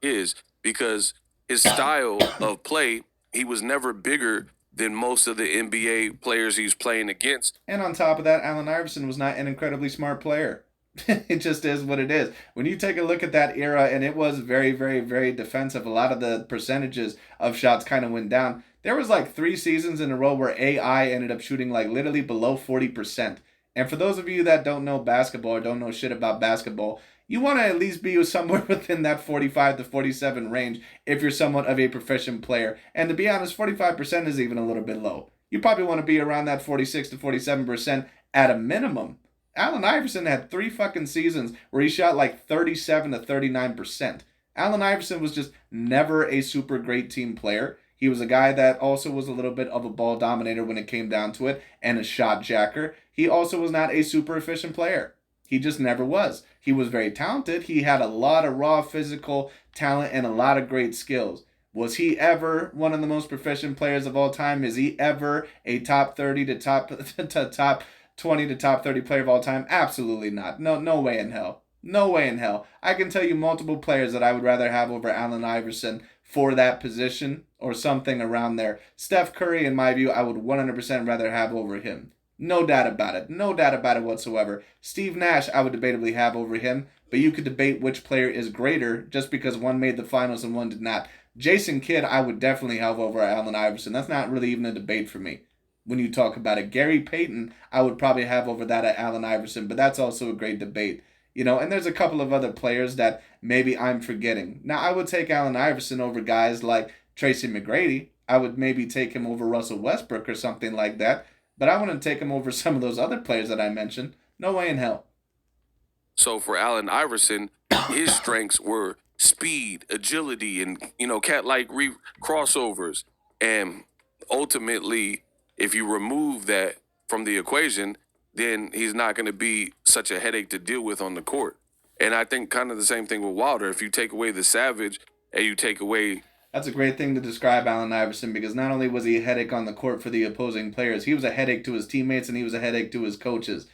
is, because his style of play, he was never bigger than most of the NBA players he's playing against. And on top of that, Allen Iverson was not an incredibly smart player. It just is what it is. When you take a look at that era, and it was very, very, very defensive, a lot of the percentages of shots kind of went down. There was like 3 seasons in a row where AI ended up shooting like literally below 40%. And for those of you that don't know basketball or don't know shit about basketball, you want to at least be somewhere within that 45 to 47 range if you're somewhat of a proficient player. And to be honest, 45% is even a little bit low. You probably want to be around that 46 to 47% at a minimum. Allen Iverson had 3 fucking seasons where he shot like 37 to 39%. Allen Iverson was just never a super great team player. He was a guy that also was a little bit of a ball dominator when it came down to it and a shot jacker. He also was not a super efficient player. He just never was. He was very talented. He had a lot of raw physical talent and a lot of great skills. Was he ever one of the most proficient players of all time? Is he ever a top 30 to top 20 to top 30 player of all time? Absolutely not. No way in hell. No way in hell. I can tell you multiple players that I would rather have over Allen Iverson for that position or something around there. Steph Curry, in my view, I would 100% rather have over him. No doubt about it. No doubt about it whatsoever. Steve Nash, I would debatably have over him, but you could debate which player is greater just because one made the finals and one did not. Jason Kidd, I would definitely have over Allen Iverson. That's not really even a debate for me when you talk about it. Gary Payton, I would probably have over that at Allen Iverson, but that's also a great debate. And there's a couple of other players that maybe I'm forgetting. Now, I would take Allen Iverson over guys like Tracy McGrady. I would maybe take him over Russell Westbrook or something like that. But I wouldn't take him over some of those other players that I mentioned. No way in hell. So for Allen Iverson, his strengths were speed, agility, and cat-like crossovers. And ultimately, if you remove that from the equation, then he's not going to be such a headache to deal with on the court. And I think kind of the same thing with Wilder. If you take away the savage and you take away... That's a great thing to describe Allen Iverson, because not only was he a headache on the court for the opposing players, he was a headache to his teammates and he was a headache to his coaches.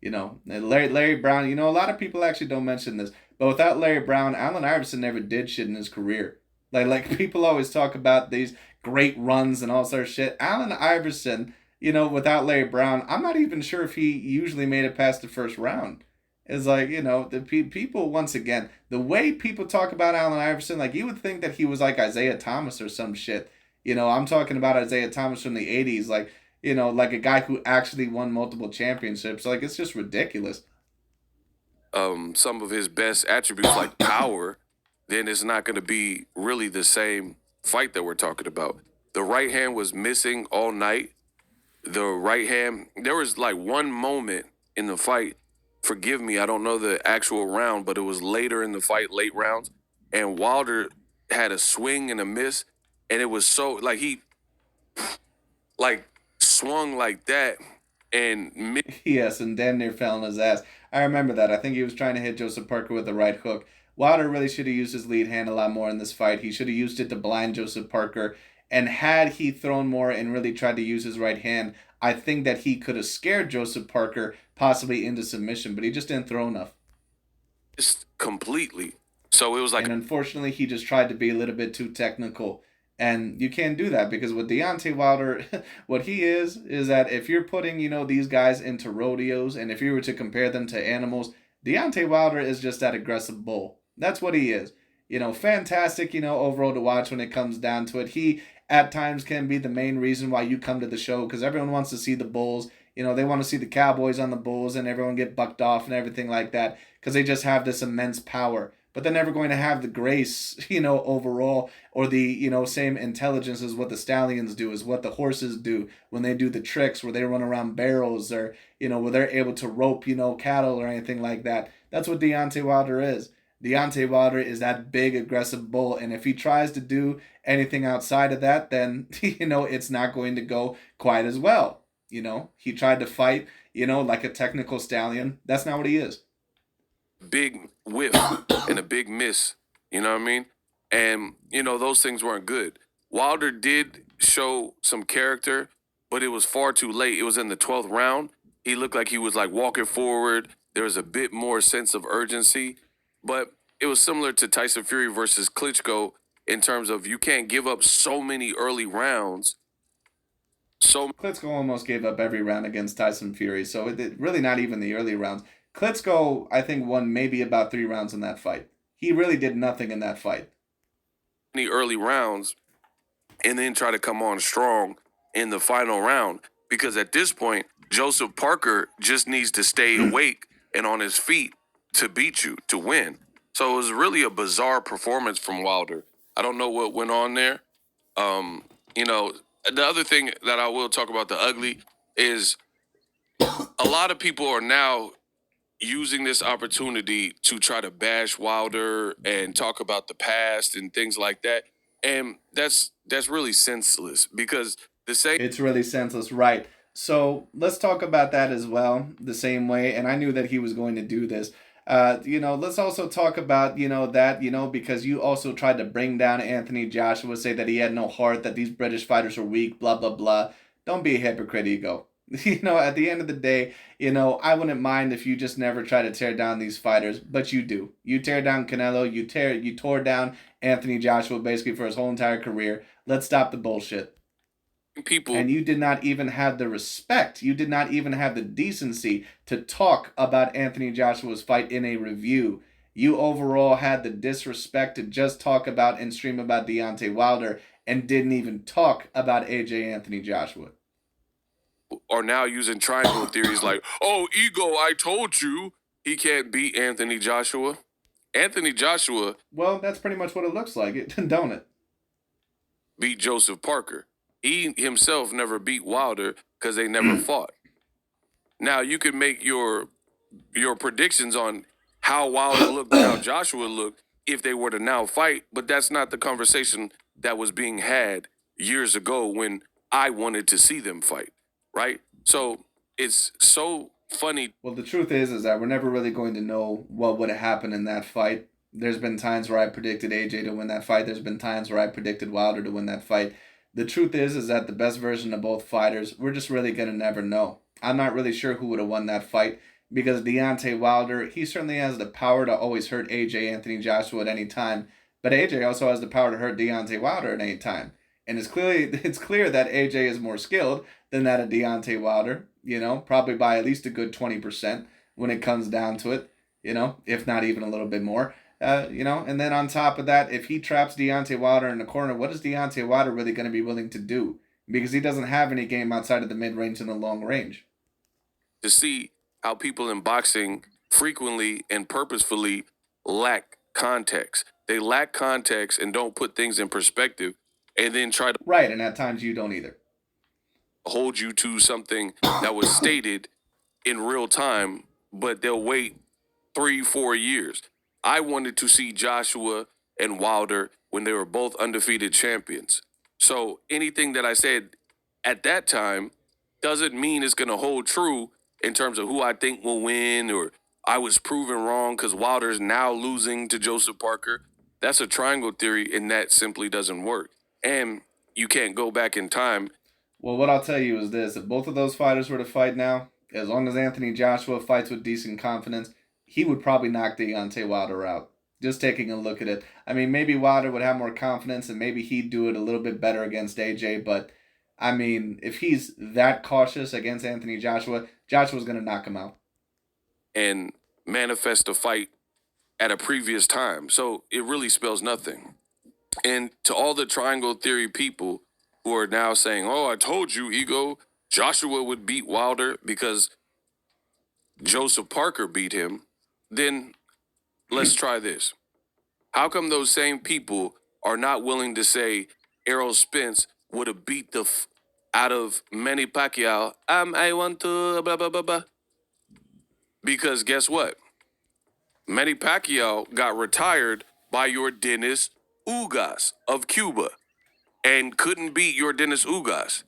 Larry Brown, a lot of people actually don't mention this, but without Larry Brown, Allen Iverson never did shit in his career. Like people always talk about these great runs and all sorts of shit. Allen Iverson, without Larry Brown, I'm not even sure if he usually made it past the first round. It's like, the people, once again, the way people talk about Allen Iverson, like, you would think that he was like Isaiah Thomas or some shit. I'm talking about Isaiah Thomas from the 80s, like, like a guy who actually won multiple championships. Like, it's just ridiculous. Some of his best attributes, like power, then it's not going to be really the same fight that we're talking about. The right hand was missing all night. The right hand, there was like one moment in the fight, forgive me, I don't know the actual round, but it was later in the fight, late rounds, and Wilder had a swing and a miss, and it was so, like, he, like, swung like that, and... Yes, and damn near fell on his ass. I remember that. I think he was trying to hit Joseph Parker with a right hook. Wilder really should have used his lead hand a lot more in this fight. He should have used it to blind Joseph Parker, and had he thrown more and really tried to use his right hand, I think that he could have scared Joseph Parker possibly into submission, but he just didn't throw enough. Just completely. So it was like... And unfortunately, he just tried to be a little bit too technical. And you can't do that, because with Deontay Wilder, what he is that if you're putting, these guys into rodeos, and if you were to compare them to animals, Deontay Wilder is just that aggressive bull. That's what he is. Fantastic, overall to watch when it comes down to it. He, at times, can be the main reason why you come to the show, because everyone wants to see the bulls, You know, they want to see the Cowboys on the Bulls and everyone get bucked off and everything like that because they just have this immense power. But they're never going to have the grace, overall, or the, same intelligence as what the stallions do, as what the horses do when they do the tricks where they run around barrels or, where they're able to rope, cattle or anything like that. That's what Deontay Wilder is. Deontay Wilder is that big, aggressive bull. And if he tries to do anything outside of that, then, it's not going to go quite as well. He tried to fight, like a technical stallion. That's not what he is. Big whiff and a big miss. You know what I mean? And, those things weren't good. Wilder did show some character, but it was far too late. It was in the 12th round. He looked like he was like walking forward. There was a bit more sense of urgency, but it was similar to Tyson Fury versus Klitschko in terms of you can't give up so many early rounds. So Klitschko almost gave up every round against Tyson Fury, so it really not even the early rounds. Klitschko, I think, won maybe about 3 rounds in that fight. He really did nothing in that fight. many early rounds and then try to come on strong in the final round because at this point, Joseph Parker just needs to stay awake and on his feet to beat you, to win. So it was really a bizarre performance from Wilder. I don't know what went on there. The other thing that I will talk about, the ugly, is a lot of people are now using this opportunity to try to bash Wilder and talk about the past and things like that. And that's really senseless because the same It's really senseless, right? So let's talk about that as well, the same way. And I knew that he was going to do this. Let's also talk about, because you also tried to bring down Anthony Joshua, say that he had no heart, that these British fighters are weak, blah, blah, blah. Don't be a hypocrite, Ego. At the end of the day, I wouldn't mind if you just never try to tear down these fighters, but you do. You tear down Canelo, you tore down Anthony Joshua basically for his whole entire career. Let's stop the bullshit. people And you did not even have the respect. You did not even have the decency to talk about Anthony Joshua's fight in a review. You overall had the disrespect to just talk about and stream about Deontay Wilder and didn't even talk about AJ Anthony Joshua. are now using triangle theories like, oh, Ego, I told you he can't beat Anthony Joshua. Anthony Joshua Well, that's pretty much what it looks like, don't it? beat Joseph Parker. He himself never beat Wilder because they never fought. Now you can make your predictions on how Wilder looked and how Joshua looked if they were to now fight, but that's not the conversation that was being had years ago when I wanted to see them fight, right? So it's so funny. Well, the truth is that we're never really going to know what would have happened in that fight. There's been times where I predicted AJ to win that fight. There's been times where I predicted Wilder to win that fight. The truth is that the best version of both fighters, we're just really going to never know. I'm not really sure who would have won that fight because Deontay Wilder, he certainly has the power to always hurt AJ Anthony Joshua at any time, but AJ also has the power to hurt Deontay Wilder at any time. And it's clear that AJ is more skilled than that of Deontay Wilder, probably by at least a good 20% when it comes down to it, if not even a little bit more. And then on top of that, if he traps Deontay Wilder in the corner, what is Deontay Wilder really going to be willing to do? Because he doesn't have any game outside of the mid-range and the long range. To see how people in boxing frequently and purposefully lack context. They lack context and don't put things in perspective and then try to Right, and at times you don't either. hold you to something that was stated in real time, but they'll wait 3-4 years. I wanted to see Joshua and Wilder when they were both undefeated champions. So anything that I said at that time doesn't mean it's going to hold true in terms of who I think will win or I was proven wrong because Wilder's now losing to Joseph Parker. That's a triangle theory, and that simply doesn't work. And you can't go back in time. Well, what I'll tell you is this. If both of those fighters were to fight now, as long as Anthony Joshua fights with decent confidence, he would probably knock Deontay Wilder out. Just taking a look at it. I mean, maybe Wilder would have more confidence and maybe he'd do it a little bit better against AJ, but I mean, if he's that cautious against Anthony Joshua, Joshua's going to knock him out. And manifest a fight at a previous time. So it really spells nothing. And to all the triangle theory people who are now saying, oh, I told you, Ego, Joshua would beat Wilder because Joseph Parker beat him, then let's try this. How come those same people are not willing to say Errol Spence would have beat the out of Manny Pacquiao? I want to blah blah blah blah. Because guess what? Manny Pacquiao got retired by your Dennis Ugas of Cuba and couldn't beat your Dennis Ugas.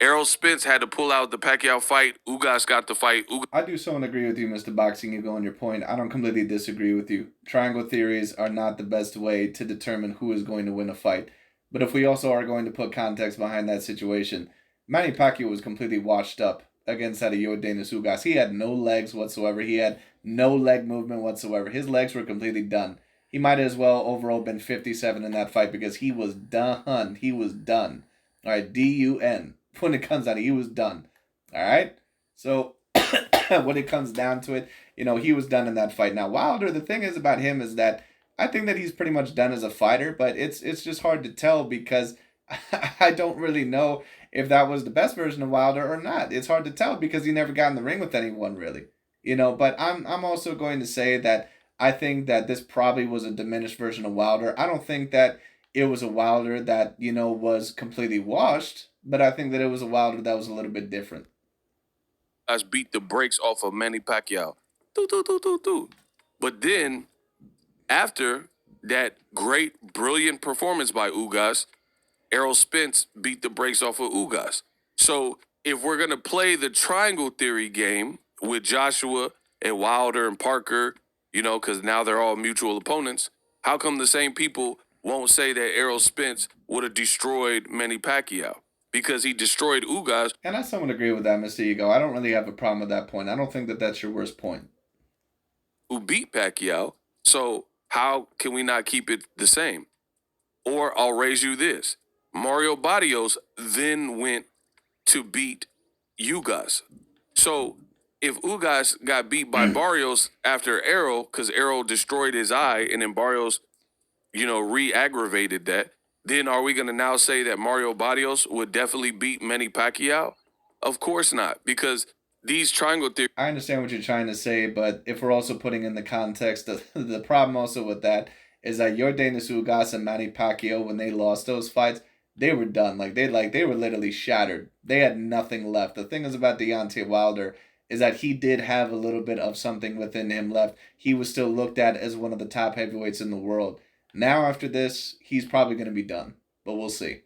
Errol Spence had to pull out the Pacquiao fight. Ugas got the fight. I do so and agree with you, Mr. Boxing Ego, on your point. I don't completely disagree with you. Triangle theories are not the best way to determine who is going to win a fight. But if we also are going to put context behind that situation, Manny Pacquiao was completely washed up against that of Yordenis Ugas. He had no legs whatsoever. He had no leg movement whatsoever. His legs were completely done. He might as well overall been 57 in that fight because he was done. He was done. All right, D-U-N. When it comes out, he was done. All right? So when it comes down to it, he was done in that fight. Now, Wilder, the thing is about him is that I think that he's pretty much done as a fighter, but it's just hard to tell because I don't really know if that was the best version of Wilder or not. It's hard to tell because he never got in the ring with anyone really. But I'm also going to say that I think that this probably was a diminished version of Wilder. I don't think that it was a Wilder that, was completely washed, but I think that it was a Wilder that was a little bit different. Guys beat the brakes off of Manny Pacquiao. Doo, doo, doo, doo, doo. But then, after that great, brilliant performance by Ugas, Errol Spence beat the brakes off of Ugas. So if we're going to play the triangle theory game with Joshua and Wilder and Parker, because now they're all mutual opponents, how come the same people won't say that Errol Spence would have destroyed Manny Pacquiao? Because he destroyed Ugas. And I somewhat agree with that, Mr. Ego. I don't really have a problem with that point. I don't think that that's your worst point. Who beat Pacquiao. So how can we not keep it the same? Or I'll raise you this. Mario Barrios then went to beat Ugas. So if Ugas got beat by Barrios after Errol, because Errol destroyed his eye and then Barrios, re-aggravated that, then are we going to now say that Mario Barrios would definitely beat Manny Pacquiao? Of course not, because these triangle theories. I understand what you're trying to say, but if we're also putting in the context, the problem also with that is that Yordenis Ugas and Manny Pacquiao, when they lost those fights, they were done. They were literally shattered. They had nothing left. The thing is about Deontay Wilder is that he did have a little bit of something within him left. He was still looked at as one of the top heavyweights in the world. Now, after this, he's probably going to be done, but we'll see.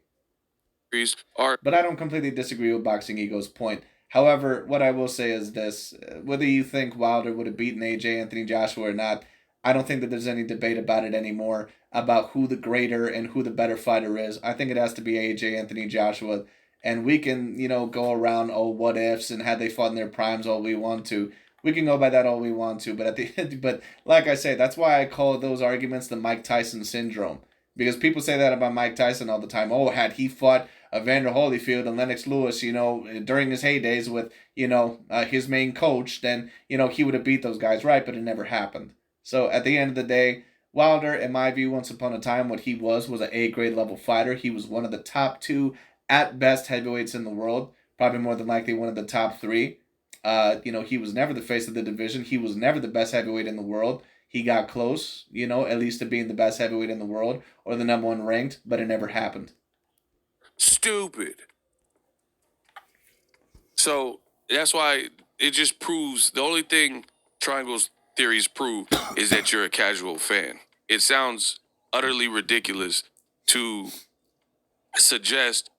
But I don't completely disagree with Boxing Ego's point. However, what I will say is this. Whether you think Wilder would have beaten AJ Anthony Joshua or not, I don't think that there's any debate about it anymore, about who the greater and who the better fighter is. I think it has to be AJ Anthony Joshua. And we can, go around, what ifs, and had they fought in their primes all we want to. We can go by that all we want to, but at the end, but like I say, that's why I call those arguments the Mike Tyson syndrome. Because people say that about Mike Tyson all the time. Oh, had he fought Evander Holyfield and Lennox Lewis, during his heydays with, his main coach, then, he would have beat those guys, right? But it never happened. So at the end of the day, Wilder, in my view, once upon a time, what he was an A-grade level fighter. He was one of the top 2, at best, heavyweights in the world. Probably more than likely one of the top 3. He was never the face of the division. He was never the best heavyweight in the world. He got close, at least to being the best heavyweight in the world or the number 1 ranked, but it never happened. Stupid. So that's why it just proves the only thing triangles theories prove is that you're a casual fan. It sounds utterly ridiculous to suggest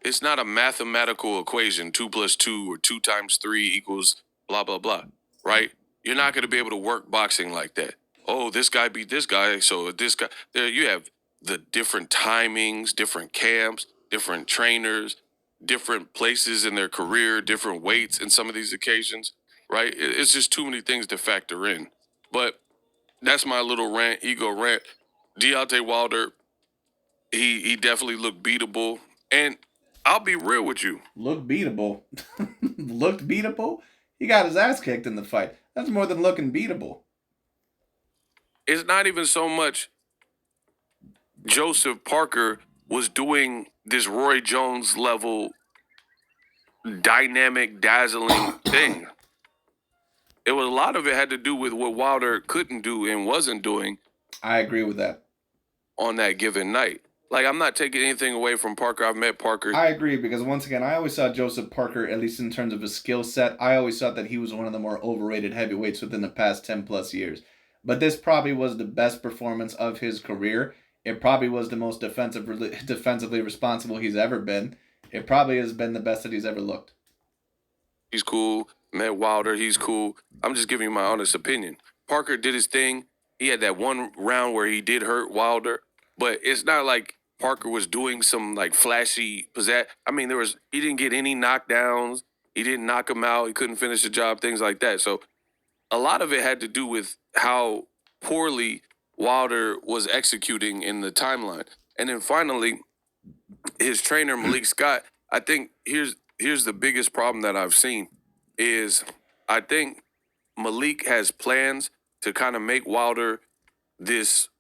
it's not a mathematical equation, 2 plus 2 or 2 times 3 equals blah, blah, blah, right? You're not going to be able to work boxing like that. Oh, this guy beat this guy, so this guy. There you have the different timings, different camps, different trainers, different places in their career, different weights in some of these occasions, right? It's just too many things to factor in. But that's my little ego rant. Deontay Wilder, he definitely looked beatable. And I'll be real with you. Looked beatable? Looked beatable? He got his ass kicked in the fight. That's more than looking beatable. It's not even so much Joseph Parker was doing this Roy Jones level dynamic, dazzling thing. It was a lot of it had to do with what Wilder couldn't do and wasn't doing. I agree with that. On that given night. Like, I'm not taking anything away from Parker. I've met Parker. I agree because once again, I always saw Joseph Parker, at least in terms of his skill set, I always thought that he was one of the more overrated heavyweights within the past 10 plus years. But this probably was the best performance of his career. It probably was the most defensively responsible he's ever been. It probably has been the best that he's ever looked. He's cool. Met Wilder. He's cool. I'm just giving you my honest opinion. Parker did his thing. He had that one round where he did hurt Wilder, but it's not like Parker was doing some like flashy pizzazz. I mean, he didn't get any knockdowns. He didn't knock him out. He couldn't finish the job, things like that. So a lot of it had to do with how poorly Wilder was executing in the timeline. And then finally, his trainer, Malik Scott, I think here's the biggest problem that I've seen is I think Malik has plans to kind of make Wilder this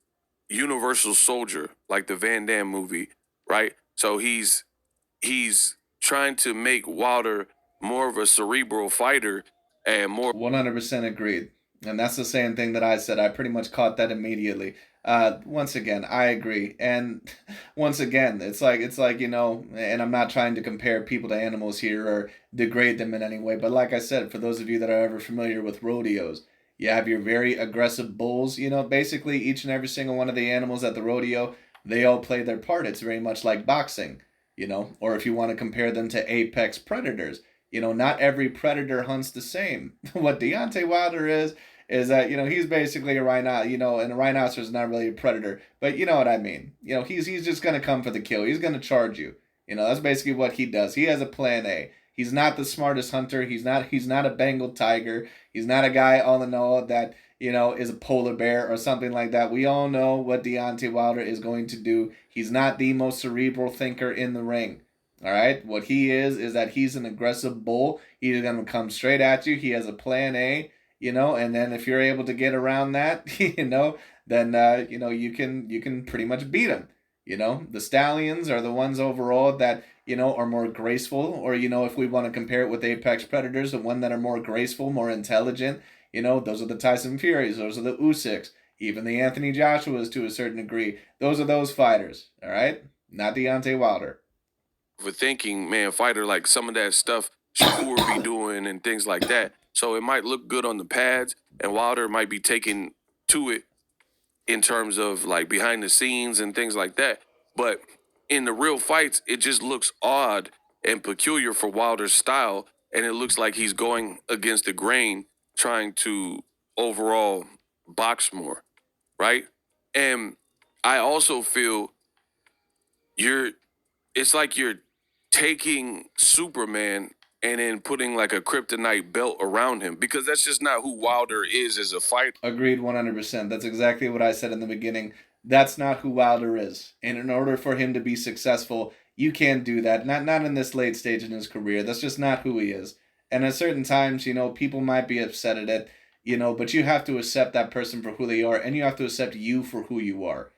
universal soldier, like the Van Damme movie, right? So he's trying to make Wilder more of a cerebral fighter and more 100% agreed. And that's the same thing that I said. I pretty much caught that immediately. Once again, I agree. And once again, it's like and I'm not trying to compare people to animals here or degrade them in any way, but like I said, for those of you that are ever familiar with rodeos, you have your very aggressive bulls. Basically each and every single one of the animals at the rodeo, they all play their part. It's very much like boxing, or if you want to compare them to apex predators. Not every predator hunts the same. What Deontay Wilder is that he's basically a rhino. And a rhinoceros is not really a predator, but you know what I mean. He's just gonna come for the kill. He's gonna charge you. That's basically what he does. He has a plan A. He's not the smartest hunter. He's not a Bengal tiger. He's not a guy all in all that is a polar bear or something like that. We all know what Deontay Wilder is going to do. He's not the most cerebral thinker in the ring. All right, what he is that he's an aggressive bull. He's gonna come straight at you. He has a plan A, and then if you're able to get around that, then you can pretty much beat him. The stallions are the ones overall that are more graceful, or if we want to compare it with apex predators, the one that are more graceful, more intelligent. Those are the Tyson Furies. Those are the Usyks. Even the Anthony Joshuas to a certain degree. Those are those fighters. All right, not Deontay Wilder. for thinking, man, fighter, like some of that stuff Shakur be doing and things like that. So it might look good on the pads, and Wilder might be taking to it in terms of like behind the scenes and things like that. But in the real fights, it just looks odd and peculiar for Wilder's style, and it looks like he's going against the grain, trying to overall box more, right? And I also feel it's like you're taking Superman and then putting like a kryptonite belt around him, because that's just not who Wilder is as a fighter. Agreed 100%. That's exactly what I said in the beginning. That's not who Wilder is. And in order for him to be successful, you can't do that. Not in this late stage in his career. That's just not who he is. And at certain times, people might be upset at it, but you have to accept that person for who they are, and you have to accept you for who you are.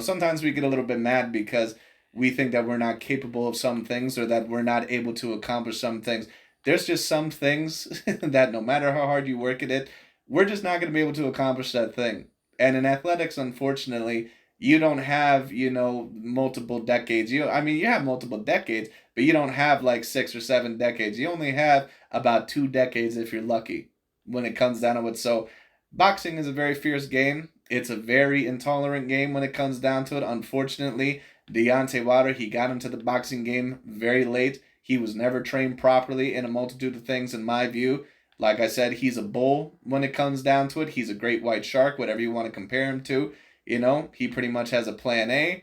Sometimes we get a little bit mad because we think that we're not capable of some things, or that we're not able to accomplish some things. There's just some things that no matter how hard you work at it, we're just not going to be able to accomplish that thing. And in athletics, unfortunately, you don't have, multiple decades. You have multiple decades, but you don't have like 6 or 7 decades. You only have about 2 decades if you're lucky when it comes down to it. So boxing is a very fierce game. It's a very intolerant game when it comes down to it. Unfortunately, Deontay Wilder, he got into the boxing game very late. He was never trained properly in a multitude of things, in my view. Like I said, he's a bull when it comes down to it. He's a great white shark, whatever you want to compare him to. He pretty much has a plan A.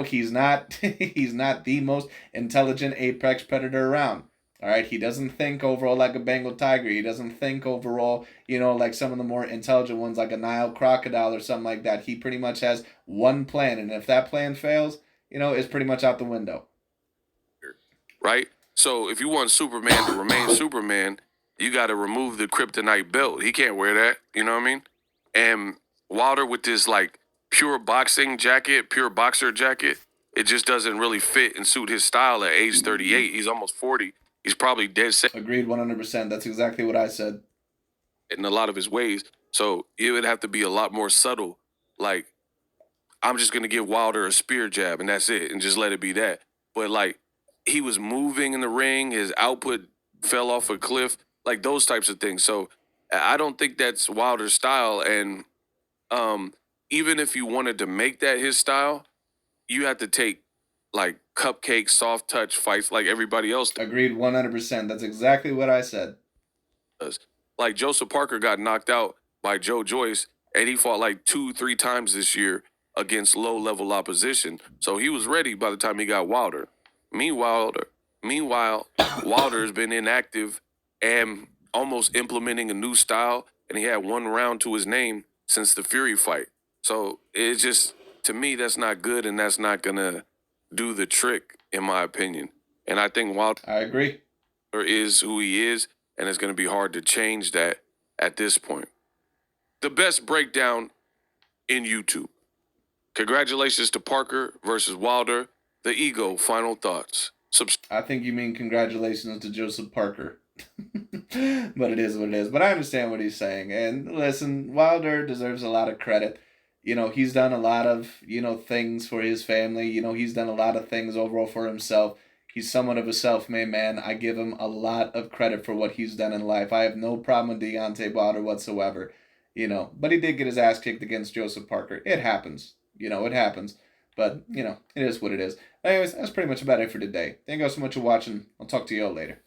He's not he's not the most intelligent apex predator around. All right, he doesn't think overall like a Bengal tiger. He doesn't think overall, like some of the more intelligent ones like a Nile crocodile or something like that. He pretty much has one plan, and if that plan fails, it's pretty much out the window. Right? So if you want Superman to remain Superman, you got to remove the kryptonite belt. He can't wear that. You know what I mean? And Wilder with this like pure boxing jacket, pure boxer jacket, it just doesn't really fit and suit his style at age 38. He's almost 40. He's probably dead set Agreed 100%. That's exactly what I said. in a lot of his ways. So it would have to be a lot more subtle. Like, I'm just going to give Wilder a spear jab and that's it, and just let it be that. But, like, he was moving in the ring. His output fell off a cliff, like those types of things. So I don't think that's Wilder's style. And even if you wanted to make that his style, you have to take, like, cupcake, soft touch fights like everybody else Agreed 100%. That's exactly what I said. does. Like, Joseph Parker got knocked out by Joe Joyce, and he fought like 2-3 times this year against low-level opposition. So he was ready by the time he got Wilder. Meanwhile, Wilder's been inactive and almost implementing a new style, and he had one round to his name since the Fury fight. So it's just, to me, that's not good, and that's not gonna do the trick, in my opinion. And I think Wilder I agree. is who he is, and it's going to be hard to change that at this point. The best breakdown in YouTube. Congratulations to Parker versus Wilder. The Ego, final thoughts. I think you mean congratulations to Joseph Parker. But it is what it is. But I understand what he's saying. And listen, Wilder deserves a lot of credit. You know, he's done a lot of, things for his family. He's done a lot of things overall for himself. He's somewhat of a self-made man. I give him a lot of credit for what he's done in life. I have no problem with Deontay Wilder whatsoever. But he did get his ass kicked against Joseph Parker. It happens. It happens. But, it is what it is. Anyways, that's pretty much about it for today. Thank you all so much for watching. I'll talk to you all later.